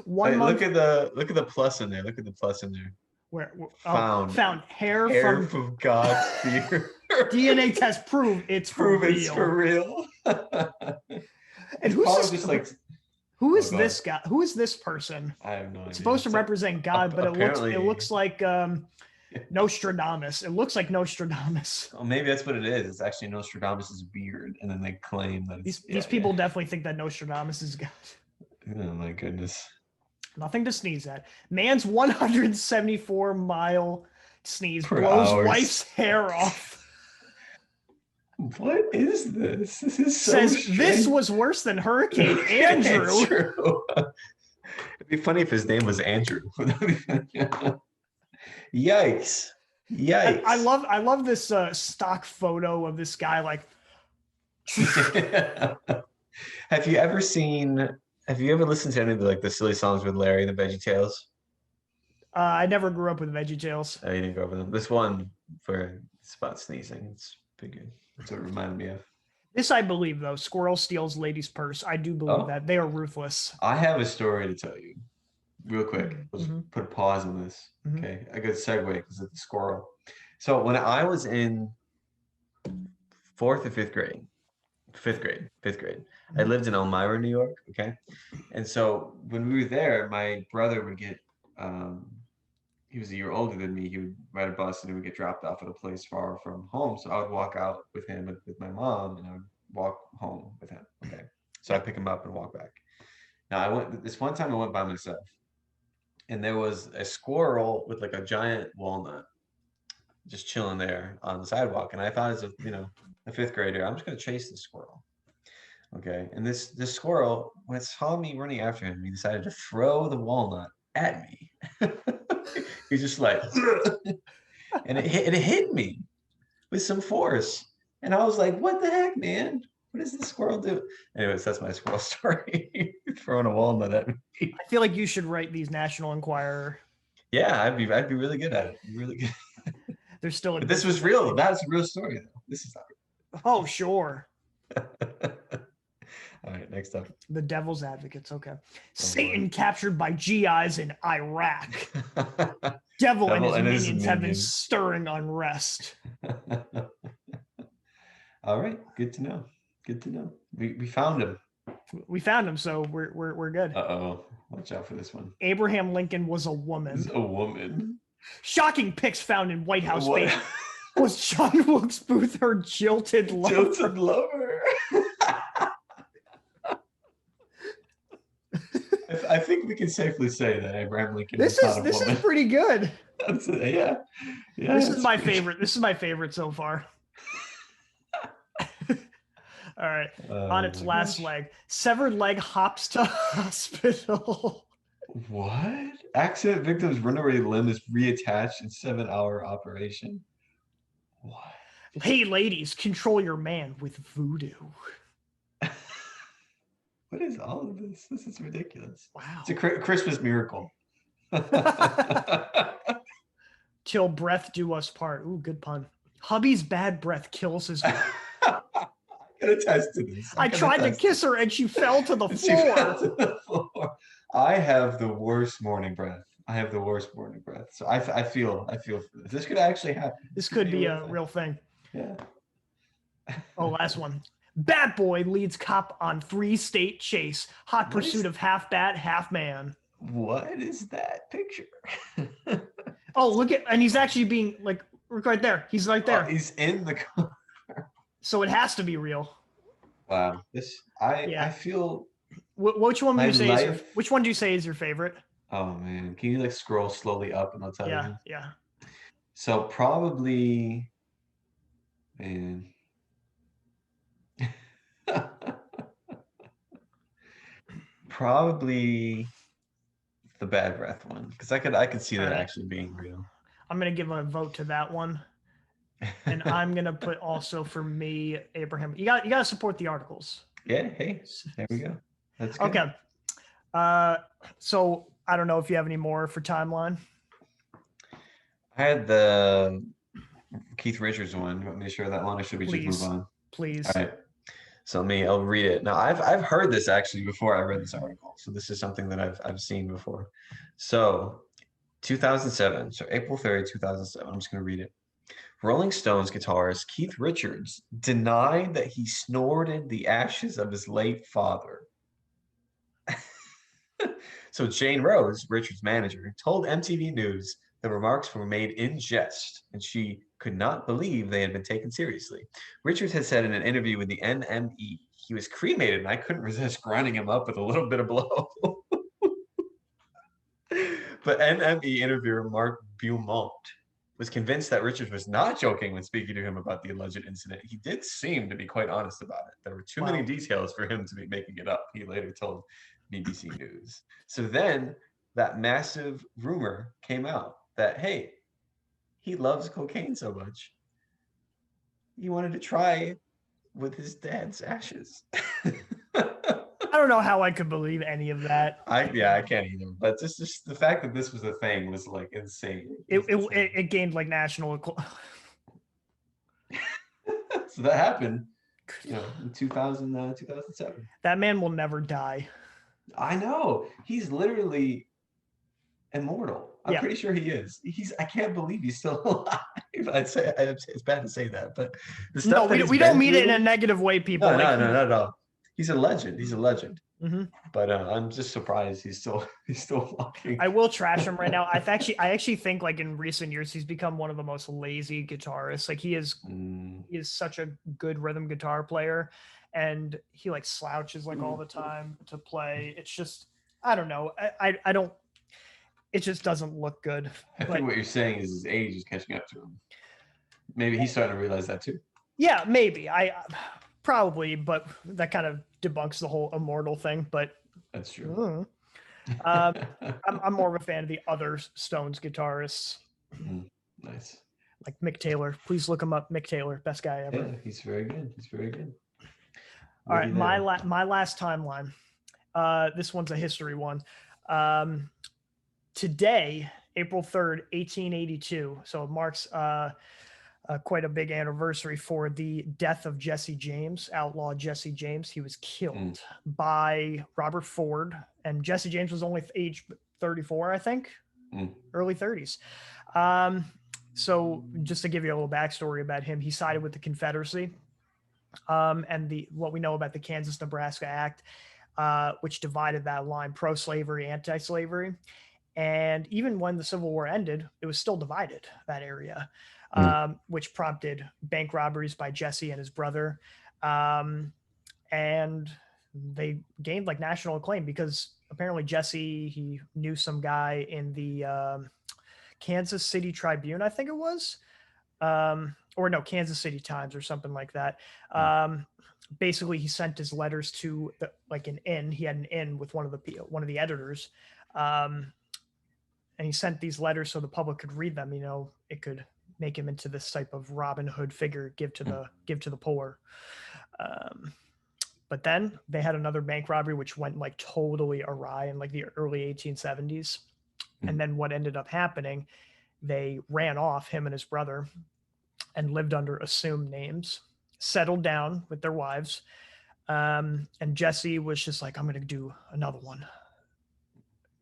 One month. Look at the plus in there. Look at the plus in there. Where Found hair from God's beard. DNA test prove it's for real. It's for real. And who's this? Like, who is this guy? Who is this person? I have no idea. It's supposed to represent God, but it looks like Nostradamus. It looks like Nostradamus. Oh, maybe that's what it is. It's actually Nostradamus' beard, and then they claim that these people definitely think that Nostradamus is God. Oh my goodness. Nothing to sneeze at. Man's 174-mile sneeze Per blows hours. wife's hair off. What is this? This is so Says strange. this was worse than Hurricane Andrew. It'd be funny if his name was Andrew. Yikes. Yikes. I love this stock photo of this guy like. Have you ever listened to any of the silly songs with Larry and the Veggie Tales? I never grew up with Veggie Tales. Oh, you didn't grow up with them. This one it's about sneezing. It's pretty good. That's what it reminded me of. This I believe though. Squirrel steals lady's purse. I do believe that. They are ruthless. I have a story to tell you. Real quick. Let's put a pause on this. Mm-hmm. Okay. A good segue because it's a squirrel. So when I was in 4th or 5th grade, fifth grade. I lived in Elmira, New York. Okay. And so when we were there, my brother would get, he was a year older than me. He would ride a bus and he would get dropped off at a place far from home. So I would walk out with him with my mom and I would walk home with him. Okay. So I pick him up and walk back. Now this one time I went by myself and there was a squirrel with like a giant walnut just chilling there on the sidewalk. And I thought as a fifth grader, I'm just going to chase the squirrel. Okay. And this squirrel, when it saw me running after him, he decided to throw the walnut at me. He's just like, and it hit me with some force. And I was like, what the heck, man? What does the squirrel do? Anyways, that's my squirrel story. Throwing a walnut at me. I feel like you should write these National Enquirer. Yeah, I'd be really good at it. Really good. There's still But this was real. That's a real story, though. This is not real. Oh, sure. All right, next up. The devil's advocates. Okay. Satan captured by GIs in Iraq. Devil and his minions have been stirring unrest. All right, good to know. Good to know. We found him. We found him, so we're good. Uh-oh. Watch out for this one. Abraham Lincoln was a woman. He's a woman. Shocking pics found in White House. Was John Wilkes Booth her jilted lover? Jilted lover. I think we can safely say that Abraham Lincoln this is pretty good. Yeah. This is my favorite. This is my favorite so far. All right. On its last leg. Severed leg hops to hospital. What? Accident victim's runaway limb is reattached in 7-hour operation. What? Hey, ladies, control your man with voodoo. What is all of this? This is ridiculous. Wow. It's a Christmas miracle. Till breath do us part. Ooh, good pun. Hubby's bad breath kills his wife. I can attest to this. I tried to kiss her and she fell to the floor. I have the worst morning breath. So I feel for this. This could actually happen. This could be a real thing. Yeah. Oh, last one. Bat boy leads cop on 3-state chase. Hot pursuit of half bat, half man. What is that picture? Oh, look at, and he's actually being like right there. He's right there. Oh, he's in the car. So it has to be real. Wow. I feel. Which one would you say? Which one do you say is your favorite? Oh man, can you like scroll slowly up and I'll tell you? Yeah. So probably, man. Probably the bad breath one, because I could see that actually being real. I'm gonna give a vote to that one, and I'm gonna put also for me Abraham. You gotta support the articles. Yeah. Hey, there we go. That's good. Okay. So I don't know if you have any more for timeline. I had the Keith Richards one. You want me to share that one, or should we just move on? Please. All right. So I'll read it. Now I've heard this actually before I read this article. So this is something that I've seen before. So 2007, so April 30, 2007. I'm just going to read it. Rolling Stones guitarist Keith Richards denied that he snorted the ashes of his late father. So Jane Rose, Richards' manager, told MTV News the remarks were made in jest, and she could not believe they had been taken seriously. Richards had said in an interview with the NME, he was cremated, and I couldn't resist grinding him up with a little bit of blow. But NME interviewer Mark Beaumont was convinced that Richards was not joking when speaking to him about the alleged incident. He did seem to be quite honest about it. There were too many details for him to be making it up, he later told BBC News. So then that massive rumor came out that, hey, he loves cocaine so much, he wanted to try with his dad's ashes. I don't know how I could believe any of that. I can't either. But just the fact that this was a thing was like insane. It gained like national. So that happened, in 2007. That man will never die. I know. He's literally immortal. I'm pretty sure he is. I can't believe he's still alive. I'd say it's bad to say that, but the No, stuff that he's we don't been mean it in through- a negative way, people. No, Like, no, not at all. He's a legend. He's a legend. Mhm. But I'm just surprised he's still walking. I will trash him right now. I actually think like in recent years he's become one of the most lazy guitarists. Like he is such a good rhythm guitar player, and he like slouches like all the time to play. It's just I don't know. I don't. It just doesn't look good. I But think what you're saying is his age is catching up to him. Maybe he's starting to realize that too. yeah, maybe I probably, but that kind of debunks the whole immortal thing. But That's true. I'm more of a fan of the other Stones guitarists. Nice. Like Mick Taylor. Please look him up. Mick Taylor, best guy ever. Yeah, he's very good. He's very good. All right, my last timeline. This one's a history one. Today, April 3rd, 1882. So it marks quite a big anniversary for the death of Jesse James, outlaw Jesse James. He was killed by Robert Ford, and Jesse James was only age 34, I think, early 30s. So just to give you a little backstory about him, he sided with the Confederacy, and what we know about the Kansas-Nebraska Act, which divided that line, pro-slavery, anti-slavery. And even when the Civil War ended, it was still divided, that area, which prompted bank robberies by Jesse and his brother. And they gained like national acclaim because apparently Jesse, he knew some guy in the Kansas City Tribune, I think it was, or no, Kansas City Times or something like that. Basically, he sent his letters to like an inn. He had an inn with one of the editors, and he sent these letters so the public could read them. You know, it could make him into this type of Robin Hood figure, give to the poor. But then they had another bank robbery, which went like totally awry in like the early 1870s. And then what ended up happening, they ran off, him and his brother, and lived under assumed names, settled down with their wives. And Jesse was just like, I'm going to do another one.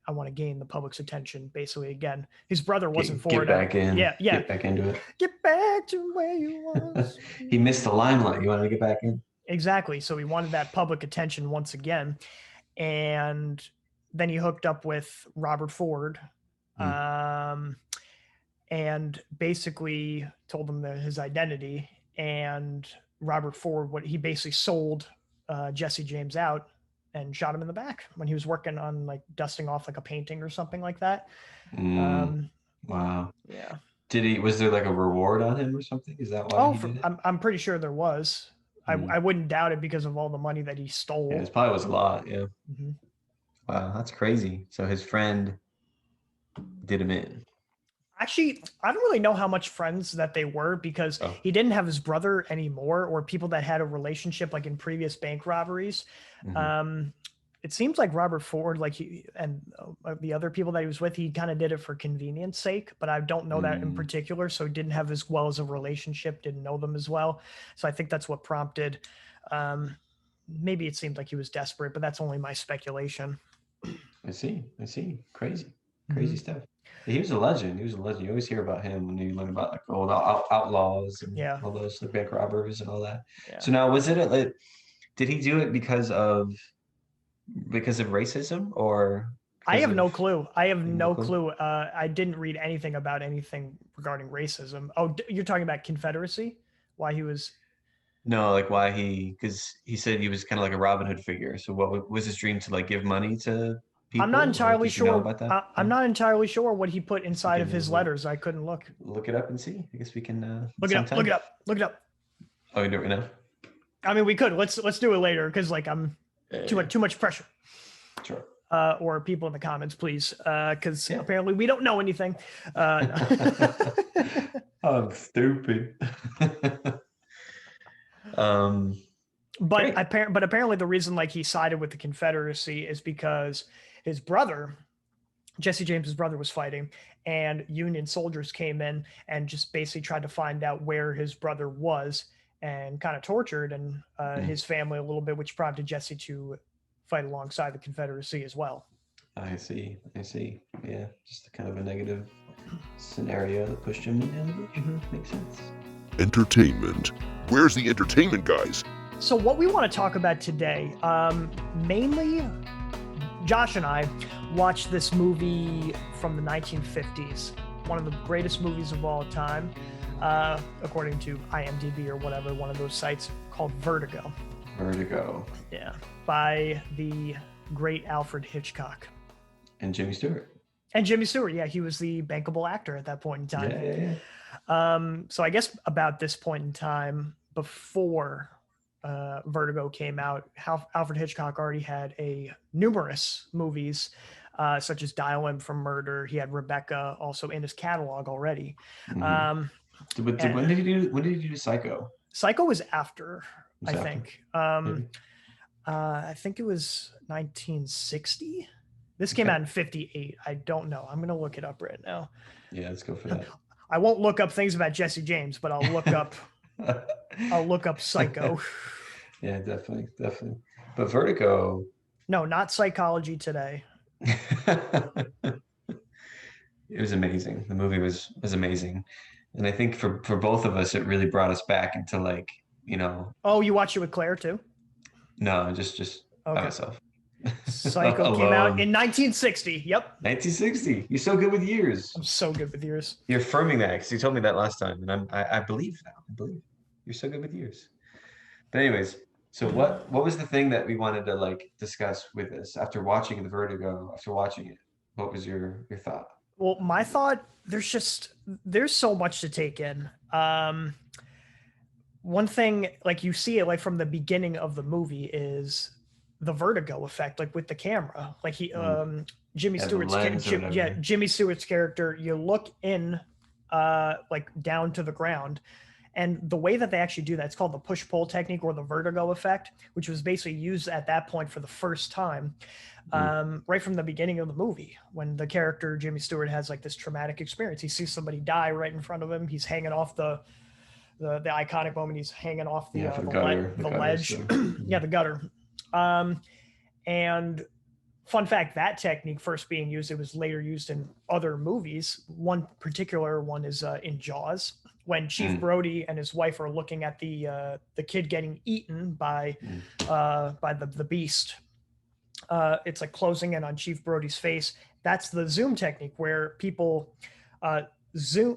I want to gain the public's attention, basically, again. His brother wasn't for it. Get back in. Yeah. Get back into it. Get back to where you was. He missed the limelight. You want to get back in? Exactly. So he wanted that public attention once again. And then he hooked up with Robert Ford, and basically told him his identity. And Robert Ford, he basically sold Jesse James out and shot him in the back when he was working on like dusting off like a painting or something like that. Wow. Yeah. Was there like a reward on him or something? Is that why he did it? I'm pretty sure there was. I wouldn't doubt it because of all the money that he stole. Yeah, it probably was a lot. Yeah. Wow, that's crazy. So his friend did him in. Actually, I don't really know how much friends that they were because he didn't have his brother anymore or people that had a relationship like in previous bank robberies. It seems like Robert Ford, like the other people that he was with, he kind of did it for convenience sake, but I don't know that in particular. So he didn't have as well as a relationship, didn't know them as well. So I think that's what prompted, maybe it seemed like he was desperate, but that's only my speculation. I see. Crazy stuff. He was a legend. You always hear about him when you learn about like all the outlaws and all those like bank robbers and all that. Yeah. So now, did he do it because of racism or? I have no clue. I have no clue. I didn't read anything about anything regarding racism. Oh, you're talking about Confederacy? Why he was? No, like why because he said he was kind of like a Robin Hood figure. So what was his dream to like give money to people? I'm not entirely sure about that. I'm not entirely sure what he put inside of his letters. I couldn't look. Look it up and see. I guess we can look it up. Look it up. Oh, you do it right now? I mean, we could. Let's do it later because like I'm too much pressure. Sure. Or people in the comments, please, because apparently we don't know anything. I'm stupid. But apparently the reason like he sided with the Confederacy is because his brother, Jesse James's brother, was fighting, and Union soldiers came in and just basically tried to find out where his brother was and kind of tortured his family a little bit, which prompted Jesse to fight alongside the Confederacy as well. I see. Yeah, just kind of a negative scenario that pushed him in the other direction. Mm-hmm. Makes sense. Entertainment. Where's the entertainment, guys? So what we want to talk about today, mainly Josh and I watched this movie from the 1950s, one of the greatest movies of all time, according to IMDb or whatever, one of those sites, called Vertigo. Vertigo. Yeah, by the great Alfred Hitchcock. And Jimmy Stewart. And Jimmy Stewart, yeah, he was the bankable actor at that point in time. Yeah. So I guess about this point in time, before Vertigo came out, Alfred Hitchcock already had numerous movies, such as Dial M for Murder. He had Rebecca also in his catalog already. Mm-hmm. When did he do Psycho? Psycho was after, I after. think. I think it was 1960. This came out in 58. I don't know. I'm gonna look it up right now. Yeah, let's go for that. I won't look up things about Jesse James, but I'll look up Psycho. Yeah, definitely. But Vertigo. No, not Psychology Today. It was amazing. The movie was amazing, and I think for both of us, it really brought us back into like, you know. Oh, you watched it with Claire too? No, just by myself. Psycho came out in 1960. Yep. 1960. You're so good with years. I'm so good with years. You're affirming that because you told me that last time, and I believe now. I believe you're so good with years. But anyways, so what was the thing that we wanted to like discuss with this after watching the Vertigo? After watching it, what was your thought? Well, my thought, there's so much to take in. One thing, like you see it like from the beginning of the movie, is the vertigo effect, like with the camera. Like Jimmy Stewart's character, you look in like down to the ground. And the way that they actually do that, it's called the push-pull technique or the vertigo effect, which was basically used at that point for the first time, right from the beginning of the movie, when the character Jimmy Stewart has like this traumatic experience. He sees somebody die right in front of him. He's hanging off the iconic moment. He's hanging off the ledge. Yeah, the gutter. And fun fact, that technique first being used, it was later used in other movies. One particular one is in Jaws, when Chief Brody and his wife are looking at the kid getting eaten by the beast. It's like closing in on Chief Brody's face. That's the zoom technique where people zoom.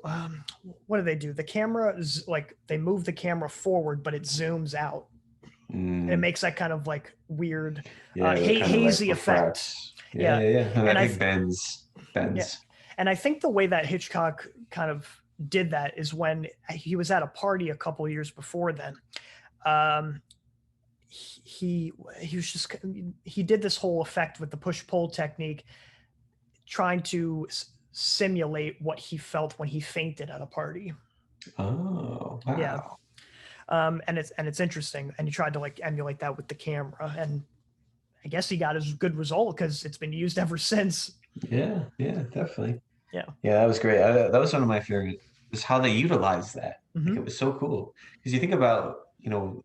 What do? The camera like they move the camera forward, but it zooms out. It makes that kind of like weird hazy effect. Yeah. And I think bends. Yeah. And I think the way that Hitchcock kind of did that is when he was at a party a couple years before then. He did this whole effect with the push-pull technique, trying to simulate what he felt when he fainted at a party. Oh, wow. Yeah. And it's interesting, and he tried to like emulate that with the camera, and I guess he got his good result because it's been used ever since. Yeah, definitely. Yeah, that was great. That was one of my favorite. Is how they utilized that. Like, it was so cool because you think about the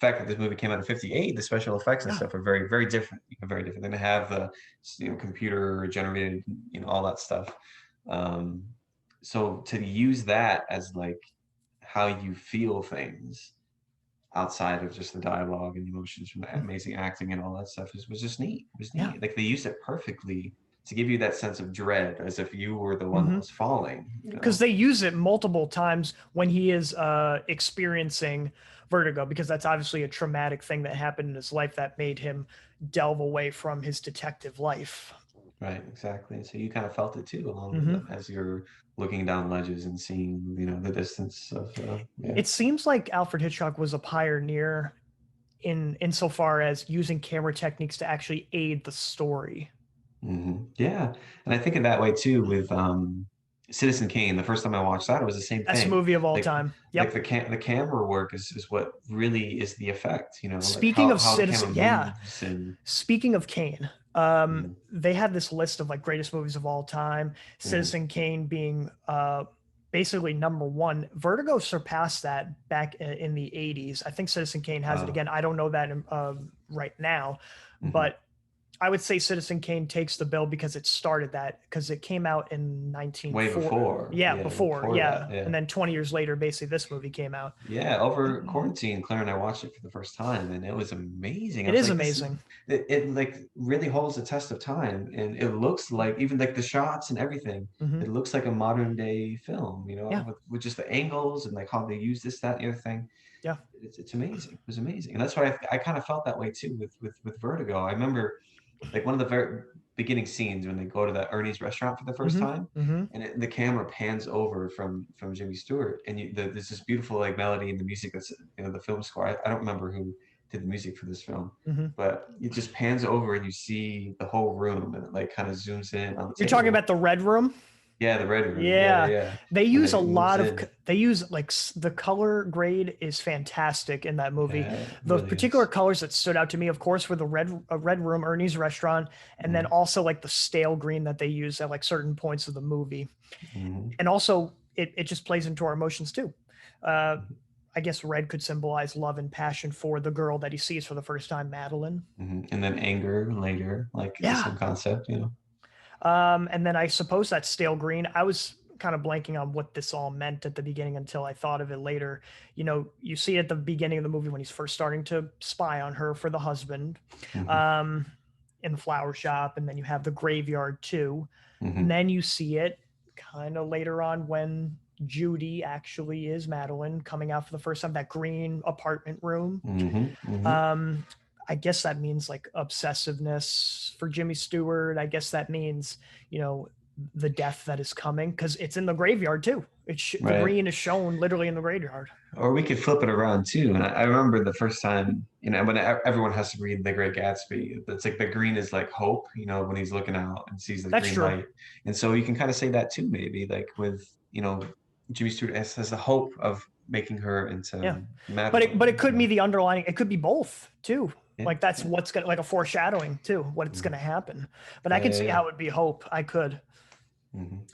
fact that this movie came out in '58. The special effects and stuff are very, very different. Very different. They're gonna have the computer generated, all that stuff. So to use that as like how you feel things outside of just the dialogue and emotions from the amazing acting and all that stuff was just neat. It was neat. Yeah. Like they used it perfectly to give you that sense of dread as if you were the one that was falling. Because they use it multiple times when he is experiencing vertigo, because that's obviously a traumatic thing that happened in his life that made him delve away from his detective life. Right, exactly. So you kind of felt it too, along with them, as you're looking down ledges and seeing, the distance of. It seems like Alfred Hitchcock was a pioneer insofar as using camera techniques to actually aid the story. Yeah, and I think in that way too with Citizen Kane. The first time I watched that, it was the same thing. Best movie of all time. Yep. Like the camera work is what really is the effect. Speaking like of Citizen, Speaking of Kane. They had this list of like greatest movies of all time, Citizen Kane being basically number one. Vertigo surpassed that back in the 80s. I think Citizen Kane has it again. I don't know that right now, but I would say Citizen Kane takes the bill because it started that, because it came out in Way 1940. before. Yeah, before. Yeah. That, yeah. And then 20 years later, basically this movie came out. Yeah, over quarantine, Claire and I watched it for the first time, and it was amazing. I It was is like, amazing. it like really holds the test of time, and it looks like even like the shots and everything. Mhm. It looks like a modern day film, you know, Yeah. with just the angles and like how they use this, that, and the other thing. Yeah. It's amazing. It was amazing, and that's why I kind of felt that way too with Vertigo. I remember like one of the very beginning scenes when they go to that Ernie's restaurant for the first time, and the camera pans over from Jimmy Stewart, and there's this beautiful like melody in the music that's, you know, the film score. I don't remember who did the music for this film, but it just pans over and you see the whole room, and it like kind of zooms in on the You're table. talking about the Red Room? Yeah, the Red Room. Yeah. Yeah. They use a it lot moves of, in. they use like the color grade is fantastic in that movie. Yeah, it The really particular is. colors that stood out to me, of course, were the Red Room, Ernie's restaurant, and then also like the stale green that they use at like certain points of the movie. And also it just plays into our emotions too. I guess red could symbolize love and passion for the girl that he sees for the first time, Madeline. And then anger later, like the same concept, you know. And then I suppose that's stale green. I was kind of blanking on what this all meant at the beginning until I thought of it later. You know, you see at the beginning of the movie when he's first starting to spy on her for the husband, in the flower shop, and then you have the graveyard too. And then you see it kind of later on when Judy actually is Madeline coming out for the first time, that green apartment room. I guess that means like obsessiveness for Jimmy Stewart. I guess that means, you know, the death that is coming, because it's in the graveyard too. The green is shown literally in the graveyard. Or we could flip it around too. And I remember the first time, you know, when everyone has to read The Great Gatsby, it's like the green is like hope, you know, when he's looking out and sees the green light. And so you can kind of say that too, maybe like with, you know, Jimmy Stewart has the hope of making her into Madeline. But it could be the underlining. It could be both too. Like that's what's gonna, like a foreshadowing too, what's gonna happen. But I could see how it would be hope. I could.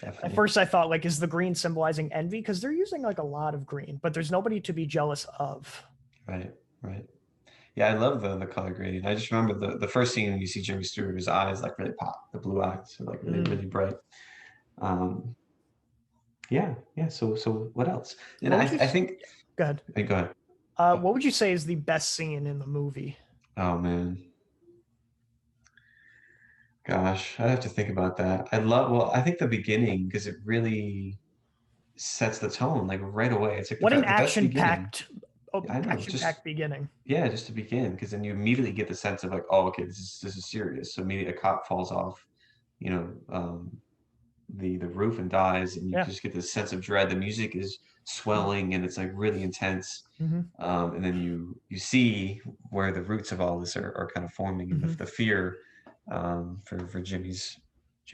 At first I thought, like, is the green symbolizing envy? Because they're using like a lot of green, but there's nobody to be jealous of. Right. Yeah, I love the color grading. I just remember the first scene when you see Jimmy Stewart, his eyes like really pop. The blue eyes are like really bright. Yeah. So what else? And I think. Go ahead. Go ahead. What would you say is the best scene in the movie? Oh man. Gosh, I'd have to think about that. I think the beginning, because it really sets the tone like right away. It's like what an the best action-packed beginning. Yeah, just to begin, because then you immediately get the sense of like, oh, okay, this is serious. So immediately a cop falls off, you know, the roof and dies, and you just get this sense of dread. The music is swelling and it's like really intense. And then you see where the roots of all this are kind of forming, and the fear for Jimmy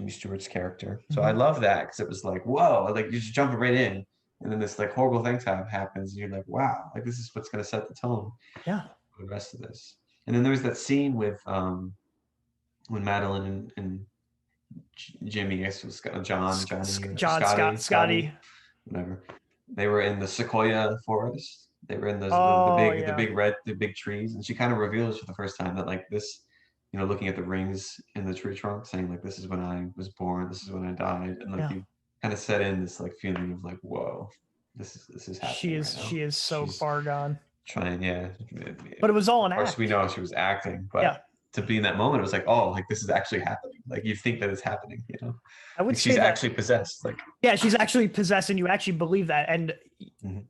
Stewart's character. So I love that, because it was like, whoa, like you just jump right in, and then this like horrible thing happens, and you're like, wow, like this is what's going to set the tone for the rest of this. And then there was that scene with when Madeline and Jimmy, I guess it was Scotty, whatever. They were in the sequoia forest. They were in the big trees, and she kind of reveals for the first time that like this, you know, looking at the rings in the tree trunk, saying like, this is when I was born, this is when I died, and like you kind of set in this like feeling of like, whoa, this is happening. She is so far gone. Trying, but it was all an act. Of course, we know she was acting, but to be in that moment, it was like, oh, like this is actually happening. Like you think that it's happening, you know. I would like say she's actually possessed. Like she's actually possessed, and you actually believe that. And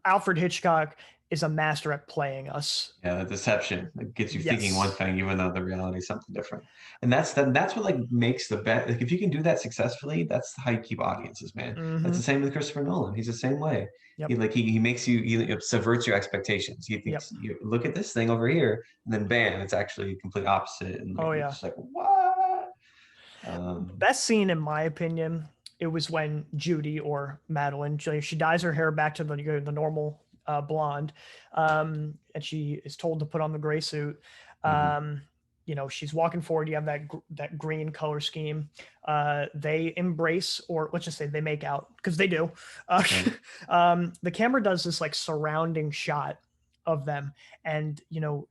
Alfred Hitchcock is a master at playing us. Yeah, the deception that gets you thinking one thing, even though the reality is something different. And that's what like makes the bet. Like if you can do that successfully, that's how you keep audiences, man. That's the same with Christopher Nolan. He's the same way. He makes you, he subverts your expectations. He thinks you look at this thing over here, and then bam, it's actually complete opposite. And like, it's like, what? Best scene in my opinion, it was when Judy, or Madeline, she dyes her hair back to the normal blonde, and she is told to put on the gray suit. You know, she's walking forward. You have that green color scheme. They embrace, or let's just say they make out, because they do. The camera does this like surrounding shot of them. And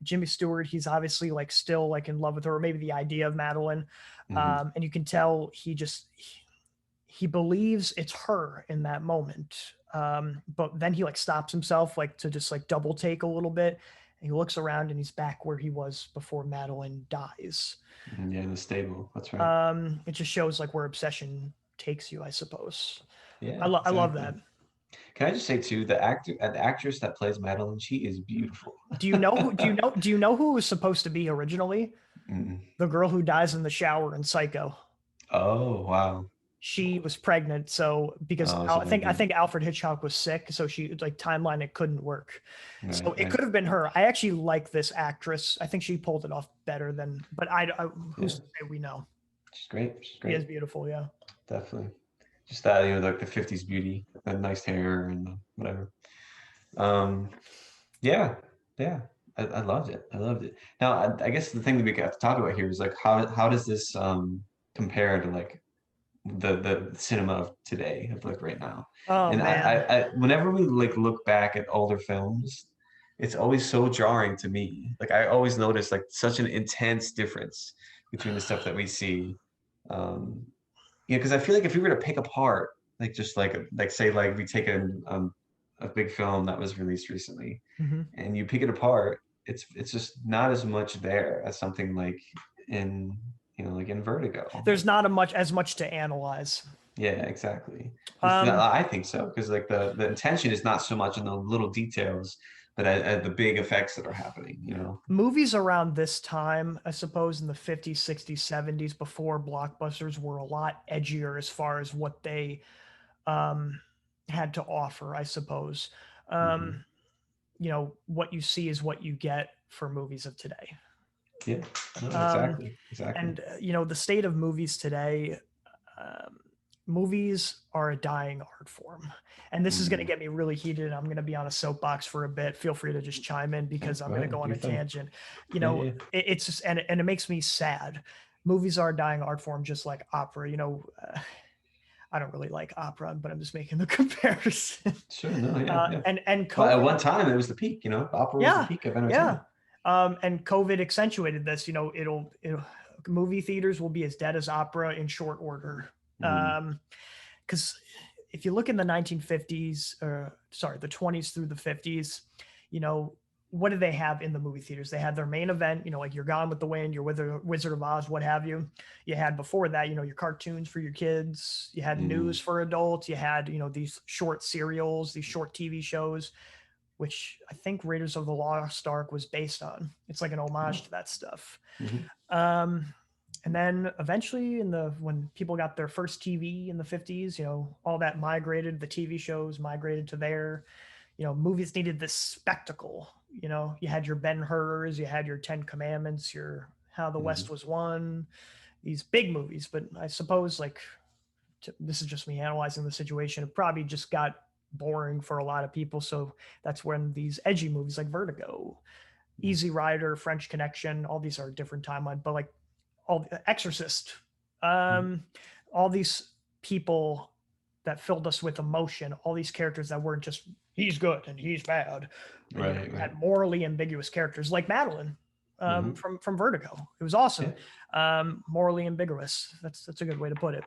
Jimmy Stewart, he's obviously like still like in love with her, or maybe the idea of Madeline. Mhm. And you can tell he believes it's her in that moment. But then he like stops himself like to just like double take a little bit. And he looks around and he's back where he was before Madeline dies. Yeah, in the stable. That's right. It just shows like where obsession takes you, I suppose. Yeah, I love exactly. that. Can I just say too, the actress that plays Madeline, she is beautiful. Do you know who it was supposed to be originally? Mm. The girl who dies in the shower in Psycho. Oh, wow. She was pregnant, so because Oh, so that'd I be think Alfred Hitchcock was sick, so she like timeline it couldn't work. So right, it right. could have been her. I actually like this actress. I think she pulled it off better than. But Yeah, who's to say we know? she's great. She's She is great. beautiful. Yeah. Definitely. Just that, like the 50s beauty, the nice hair and whatever. Um, yeah, yeah. I loved it. I loved it. Now, I guess the thing that we got to talk about here is like how does this compare to like the cinema of today, of like right now? Oh And man. whenever we like look back at older films, it's always so jarring to me. Like I always notice like such an intense difference between the stuff that we see. Um, because I feel like if we were to pick apart, like just like say like we take a big film that was released recently, Mhm. and you pick it apart, it's just not as much there as something like in like in Vertigo. There's not as much to analyze. Yeah, exactly. Um, I think so because like the intention is not so much in the little details, but at the big effects that are happening. Movies around this time, I suppose in the 50s, 60s, 70s, before blockbusters, were a lot edgier as far as what they um, had to offer, I suppose. Hmm. Um, what you see is what you get for movies of today. Yeah, no, Um, exactly, exactly. and the state of movies today, um, movies are a dying art form. And this is going to Mm. get me really heated. I'm going to be on a soapbox for a bit. Feel free to just chime in Yeah, because I'm go going to ahead, go do on your a thing. tangent. Yeah, yeah. It's just, and it makes me sad. Movies are a dying art form, just like opera. I don't really like opera, but I'm just making the comparison. Sure, no, yeah, yeah. And Well, at COVID, one time it was the peak, opera was the yeah, peak of yeah. entertainment. And COVID accentuated this. Movie theaters will be as dead as opera in short order. Mm, Because if you look in the 1950s, the 20s through the 50s, you know, what did they have in the movie theaters? They had their main event, like You're Gone with the Wind, your Wizard of Oz, what have you. You had before that, your cartoons for your kids. You had mm, news for adults. You had, these short serials, these short TV shows, which I think Raiders of the Lost Ark was based on. It's like an oh, homage to that stuff. mhm, Um, and then eventually when people got their first TV in the 50s, all that migrated, the TV shows migrated to there. Movies needed this spectacle. You had your Ben-Hurs, you had your Ten Commandments, your How the mhm, West Was Won, these big movies. But I suppose this is just me analyzing the situation. It probably just got boring for a lot of people. So that's when these edgy movies like Vertigo, mhm, Easy Rider, French Connection, all these are a different timeline, but like all Exorcist, mhm. um, all these people that filled us with emotion, all these characters that weren't just he's good and he's bad, but Right, you right. had morally ambiguous characters like Madeline Hmm. from Vertigo. It was awesome, Yeah, morally ambiguous. That's a good way to put it.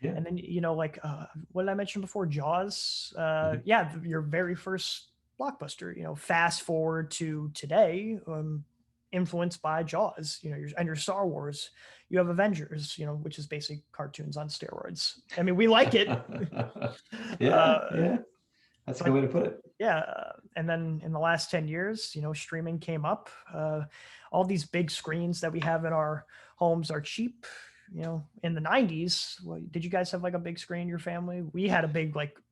yeah. And then like what did I mention before? Jaws. Hmm. Yeah, your very first blockbuster. Fast forward to today, influenced by Jaws. Your Star Wars. You have Avengers. Which is basically cartoons on steroids. I mean, we like it, Yeah, uh, yeah. That's a good but way to put it. yeah. And then in the last 10 years, streaming came up. All these big screens that we have in our homes are cheap. In the 90s, did you guys have like a big screen in your family? We had a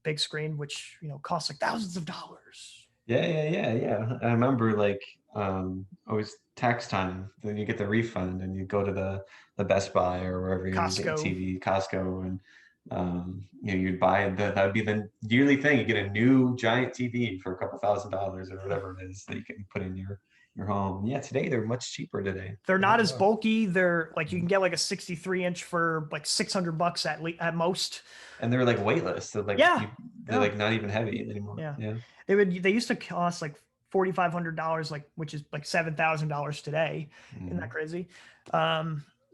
big screen, which, cost like thousands of dollars. Yeah, yeah, yeah, yeah. I remember like always tax time. Then you get the refund and you go to the Best Buy or wherever you get a Costco. TV, Costco, and you'd buy that would be the yearly thing. You get a new giant TV for a couple $1,000s or whatever it is that you can put in your home. Yeah, today they're much cheaper today. They're They not really as are. bulky. They're like you Mhm. can get like a 63-inch for like $600 at most. And they're like weightless. They're like Yeah, they're yeah, like not even heavy anymore. yeah. Yeah. They used to cost like $4,500, like, which is like $7,000 today. Isn't that crazy?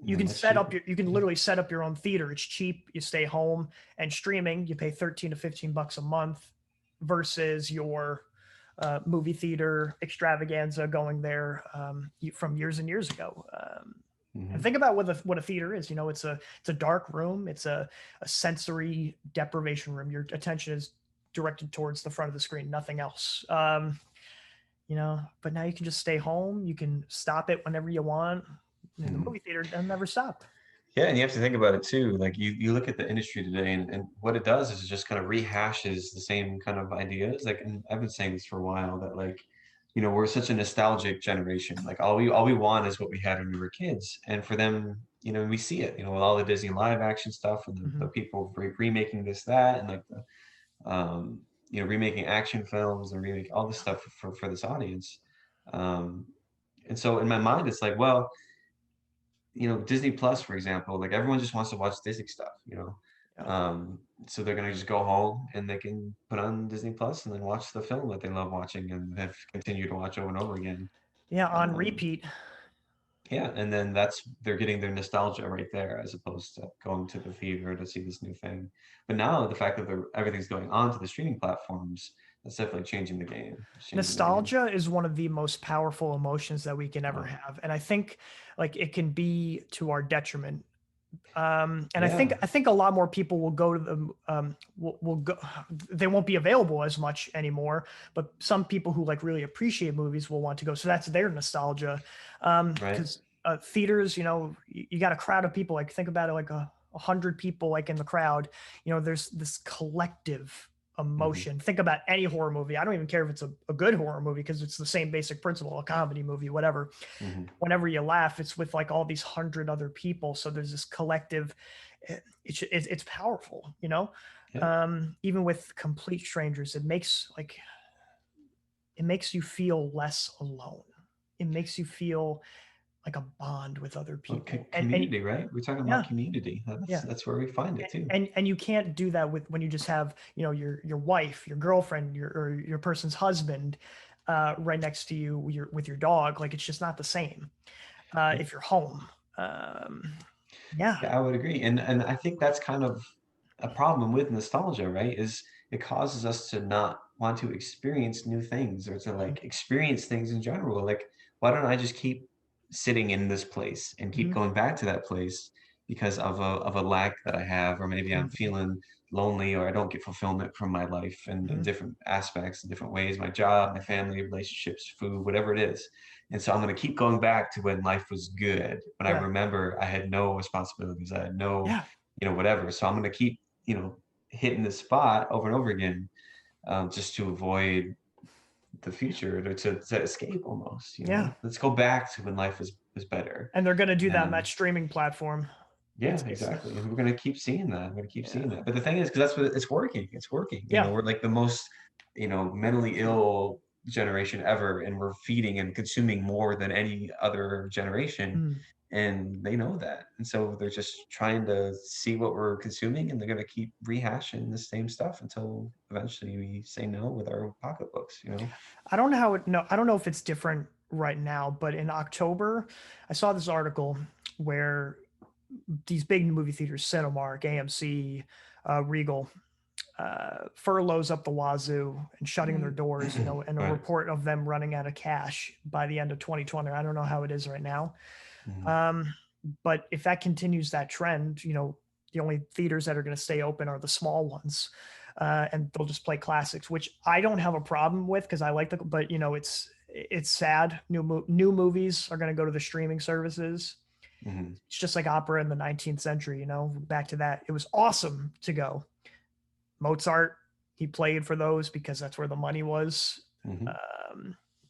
You can That's set up cheaper. you can literally set up your own theater. It's cheap. You stay home, and streaming, you pay 13 to 15 bucks a month versus your movie theater extravaganza going there from years and years ago. And think about what a theater is. You know, it's a dark room. It's a sensory deprivation room. Your attention is directed towards the front of the screen, nothing else. You know, but now you can just stay home. You can stop it whenever you want. And the movie theater doesn't never stop. Yeah, and you have to think about it too. Like you look at the industry today, and what it does is it just kind of rehashes the same kind of ideas. Like, and I've been saying this for a while that like, you know, we're such a nostalgic generation. Like all we want is what we had when we were kids, and for them, you know, we see it. You know, with all the Disney live action stuff and the people remaking this that, and like the you know, remaking action films and remake all this stuff for this audience. Um, and so in my mind, it's like, well, you know, Disney Plus, for example, like everyone just wants to watch Disney stuff, you know. Yeah. So they're gonna just go home and they can put on Disney Plus and then watch the film that they love watching and have continued to watch over and over again. Yeah, on repeat. Yeah, and then they're getting their nostalgia right there as opposed to going to the theater to see this new thing. But now the fact that everything's going on to the streaming platforms, that's definitely changing the game. Nostalgia is one of the most powerful emotions that we can ever have, and I think like it can be to our detriment. And I think a lot more people will go to them. Will go. They won't be available as much anymore. But some people who like really appreciate movies will want to go. So that's their nostalgia. Because theaters, you know, you got a crowd of people. Like think about it, like 100 people, like in the crowd. You know, there's this collective emotion. Think about any horror movie. I don't even care if it's a good horror movie because it's the same basic principle, a comedy movie, whatever. Whenever you laugh, it's with like all these 100 other people. So there's this collective, it's powerful, you know? Even with complete strangers, it makes you feel less alone. It makes you feel like a bond with other people. Community, right? We're talking about community. That's where we find it too. And you can't do that when you just have, you know, your wife, your girlfriend, your person's husband right next to you with your dog. Like it's just not the same if you're home. Yeah, I would agree. And I think that's kind of a problem with nostalgia, right? Is it causes us to not want to experience new things or to like experience things in general. Like, why don't I just keep sitting in this place and keep going back to that place because of a lack that I have, or maybe I'm feeling lonely or I don't get fulfillment from my life in different aspects, in different ways, my job, my family, relationships, food, whatever it is. And so I'm going to keep going back to when life was good, when I remember I had no responsibilities, I had no, you know, whatever. So I'm going to keep, you know, hitting this spot over and over again, just to avoid the future, to escape almost, you know. Let's go back to when life was better. And they're going to do that on that streaming platform. Yeah, exactly. And we're going to keep seeing that. We're going to keep seeing that. But the thing is, because that's what it's working. It's working. You know, we're like the most, you know, mentally ill generation ever, and we're feeding and consuming more than any other generation. And they know that. And so they're just trying to see what we're consuming, and they're going to keep rehashing the same stuff until eventually we say no with our pocketbooks, you know? I don't know if it's different right now, but in October, I saw this article where these big movie theaters, Cinemark, AMC, Regal, furloughs up the wazoo and shutting their doors, you know, and a report of them running out of cash by the end of 2020. I don't know how it is right now. But if that continues that trend, you know, the only theaters that are going to stay open are the small ones. And they'll just play classics, which I don't have a problem with because I like but you know, it's sad. New movies are going to go to the streaming services. It's just like opera in the 19th century, you know, back to that. It was awesome to go. Mozart, he played for those because that's where the money was.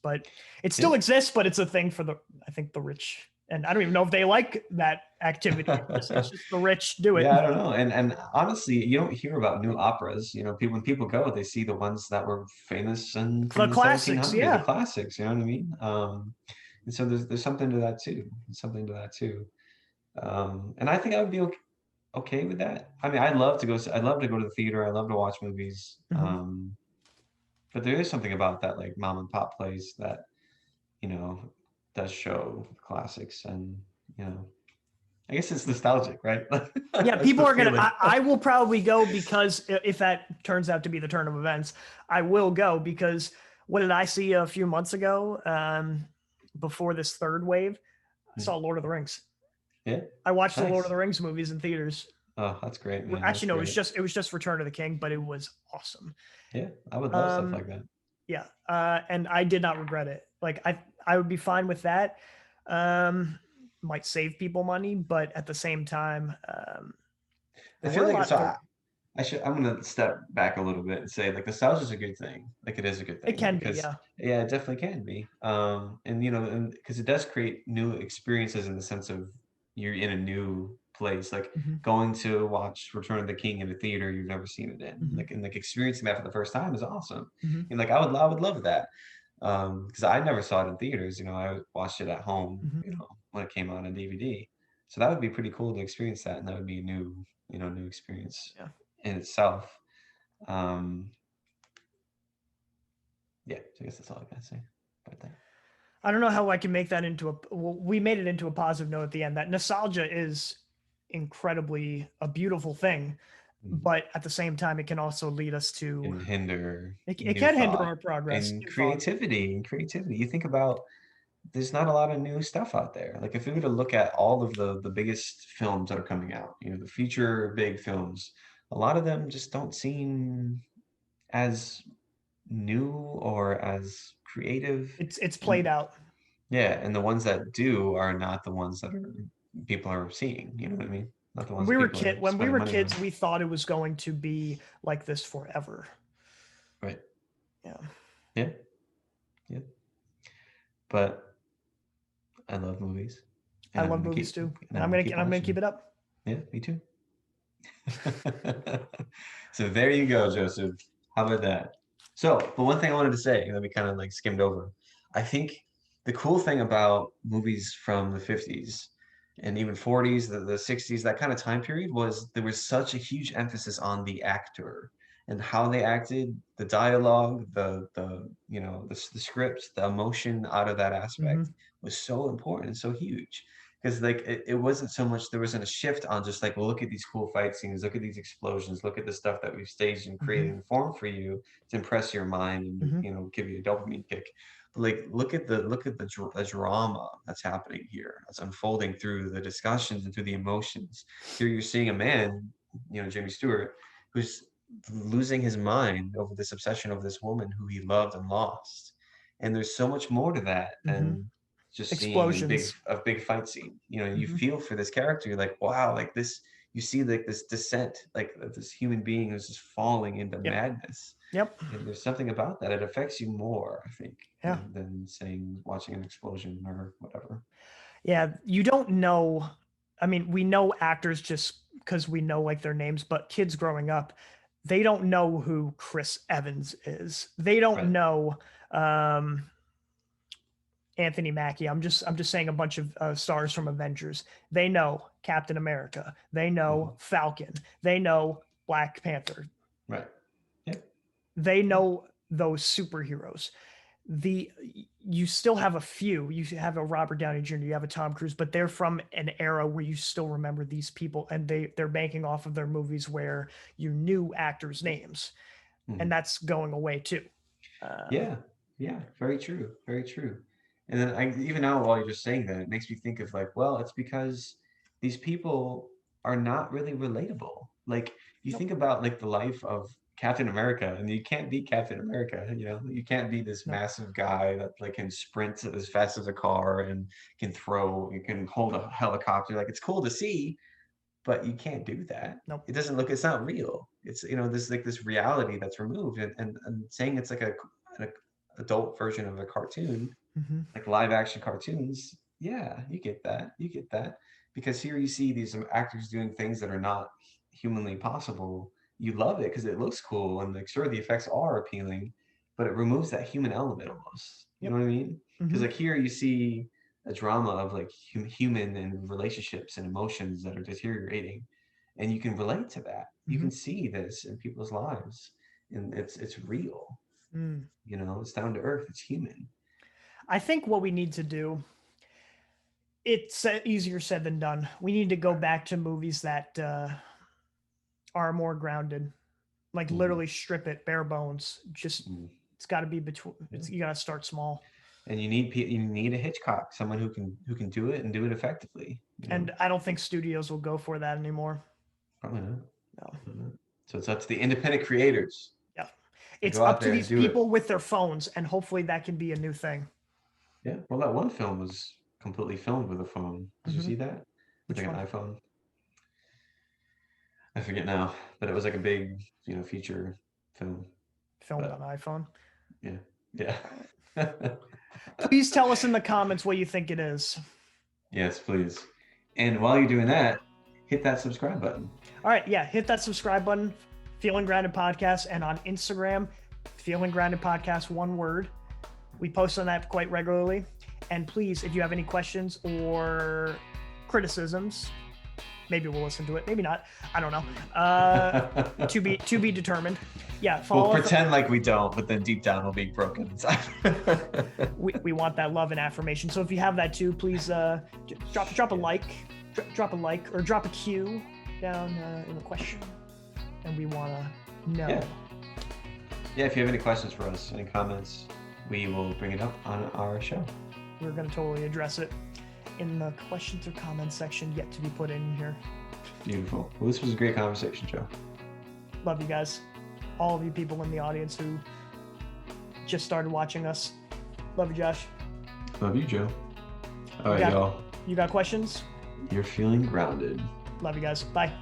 But it still exists, but it's a thing for I think the rich. And I don't even know if they like that activity. It's just the rich do it. Yeah, I don't know. And honestly, you don't hear about new operas. You know, when people go, they see the ones that were famous and from the classics, the classics. You know what I mean? And so there's something to that too. And I think I would be okay with that. I mean, I'd love to go to the theater. I love to watch movies. But there is something about that like mom and pop place that, does show classics, and you know, I guess it's nostalgic, right? Yeah, That's people the are gonna. feeling. I will probably go because if that turns out to be the turn of events, I will go because what did I see a few months ago? Before this third wave, I saw Lord of the Rings. Yeah, I watched the Lord of nice. the Rings movies in theaters. Oh, that's great, man. That's Actually, no, great. it was just Return of the King, but it was awesome. Yeah, I would love stuff Um, like that. yeah, and I did not regret it. Like I would be fine with that. Um, might save people money, but at the same time, I there were feel a like lot. so. I'm gonna step back a little bit and say like nostalgia is a good thing. Like it is a good It thing can be, because yeah. yeah, it definitely can be. And and because it does create new experiences in the sense of you're in a new place, like Mhm, going to watch Return of the King in a theater you've never seen it in, mhm, like experiencing that for the first time is awesome. mhm, And like I would love that. Because I never saw it in theaters. I watched it at home. mhm. When it came out on DVD. So that would be pretty cool to experience that, and that would be a new experience Yeah. in itself. Um, yeah, so I guess that's all I gotta say about that. I don't know how I can make that into a. Well, we made it into a positive note at the end. That nostalgia is incredibly a beautiful thing, Mhm. but at the same time, it can also lead us to. And hinder It new can hinder thought our progress. and New thought. creativity. You think about there's not a lot of new stuff out there. Like if we were to look at all of the biggest films that are coming out, the future big films, a lot of them just don't seem as new or as creative. It's played And out. yeah, and the ones that do are not the ones that people are seeing. You know what I mean? Not the ones that people are When we spending were money on. kids, we thought it was going to be like this forever. Right. Yeah, Yeah. Yeah. But I love movies, I and love movies too, and I'm gonna keep and I'm gonna watching keep them. it up. Yeah, me too. So there you go, Joseph. How about that? So, but one thing I wanted to say that we kind of like skimmed over, I think the cool thing about movies from the 50s and even 40s, the 60s, that kind of time period was there was such a huge emphasis on the actor and how they acted, the dialogue, the script, the emotion out of that Hmm. aspect was so important and so huge because like it wasn't so much there wasn't a shift on just like, well, look at these cool fight scenes, look at these explosions, look at the stuff that we've staged and created Hmm. and formed for you to impress your mind and Hmm. give you a dopamine kick. But like the drama that's happening here, that's unfolding through the discussions and through the emotions. Here you're seeing a man, Jimmy Stewart, who's losing his mind over this obsession of this woman who he loved and lost. And there's so much more to that Hmm. than just seeing Explosions. a big fight scene. You Hmm. feel for this character. You're like, wow, like this. You see like this descent, like of this human being who's just falling into Yep. madness. Yep. And there's something about that. It affects you more, I think, Yeah. than saying watching an explosion or whatever. Yeah. You don't know. I mean, we know actors just because we know like their names, but kids growing up, they don't know who Chris Evans is. They don't Right. know um, Anthony Mackie. I'm just saying a bunch of stars from Avengers. They know Captain America. They Mhm. know Falcon. They know Black Panther. Right. Yeah. They Yeah. know those superheroes. The You still have a few. You have a Robert Downey Jr., you have a Tom Cruise, but they're from an era where you still remember these people, and they're banking off of their movies where you knew actors' names, and Mhm. that's going away too. Um, Yeah. Yeah. Very true. Very true. And then even now, while you're just saying that, it makes me think of like, well, it's because these people are not really relatable. Like you nope, think about like the life of Captain America, and you can't be Captain America. You can't be this nope, massive guy that like can sprint as fast as a car and you can hold a helicopter. Like it's cool to see, but you can't do that. nope. It's not real. It's this like this reality that's removed, and saying it's like an adult version of a cartoon, Hmm. like live action cartoons. Yeah, you get that because here you see these actors doing things that are not humanly possible. You love it because it looks cool, and like sure the effects are appealing, but it removes that human element almost. You know Yep. what I mean? Because Hmm. like here you see a drama of like human and relationships and emotions that are deteriorating, and you can relate to that. You Hmm. can see this in people's lives, and it's real. Mm. You know, it's down to earth. It's human. I think what we need to do, it's easier said than done. We need to go back to movies that are more grounded, like literally strip it bare bones. Just it's got to be between. You got to start small. And you need a Hitchcock, someone who can do it and do it effectively. You know? And I don't think studios will go for that anymore. Probably not. No. Probably not. So it's up to the independent creators. Yeah, it's go out up to there and these do people with their phones, and hopefully that can be a new thing. Yeah. Well, that one film was completely filmed with a phone. Did you see that? With like an iPhone. I forget now, but it was like a big, feature film. Filmed on iPhone. Yeah. Yeah. Please tell us in the comments what you think it is. Yes, please. And while you're doing that, hit that subscribe button. All right, yeah, hit that subscribe button, Feeling Grounded Podcast, and on Instagram, Feeling Grounded Podcast, one word. We post on that quite regularly. And please, if you have any questions or criticisms, maybe we'll listen to it, maybe not. I don't know. To be determined. Yeah, we'll pretend like we don't, but then deep down we'll be broken inside. we want that love and affirmation. So if you have that too, please drop a like, or drop a Q down in the question, and we want to know. Yeah. If you have any questions for us, any comments, we will bring it up on our show. We're going to totally address it in the questions or comments section yet to be put in here. Beautiful. Well, this was a great conversation, Joe. Love you guys. All of you people in the audience who just started watching us. Love you, Josh. Love you, Joe. All right, y'all. You got questions? You're feeling grounded. Love you guys. Bye.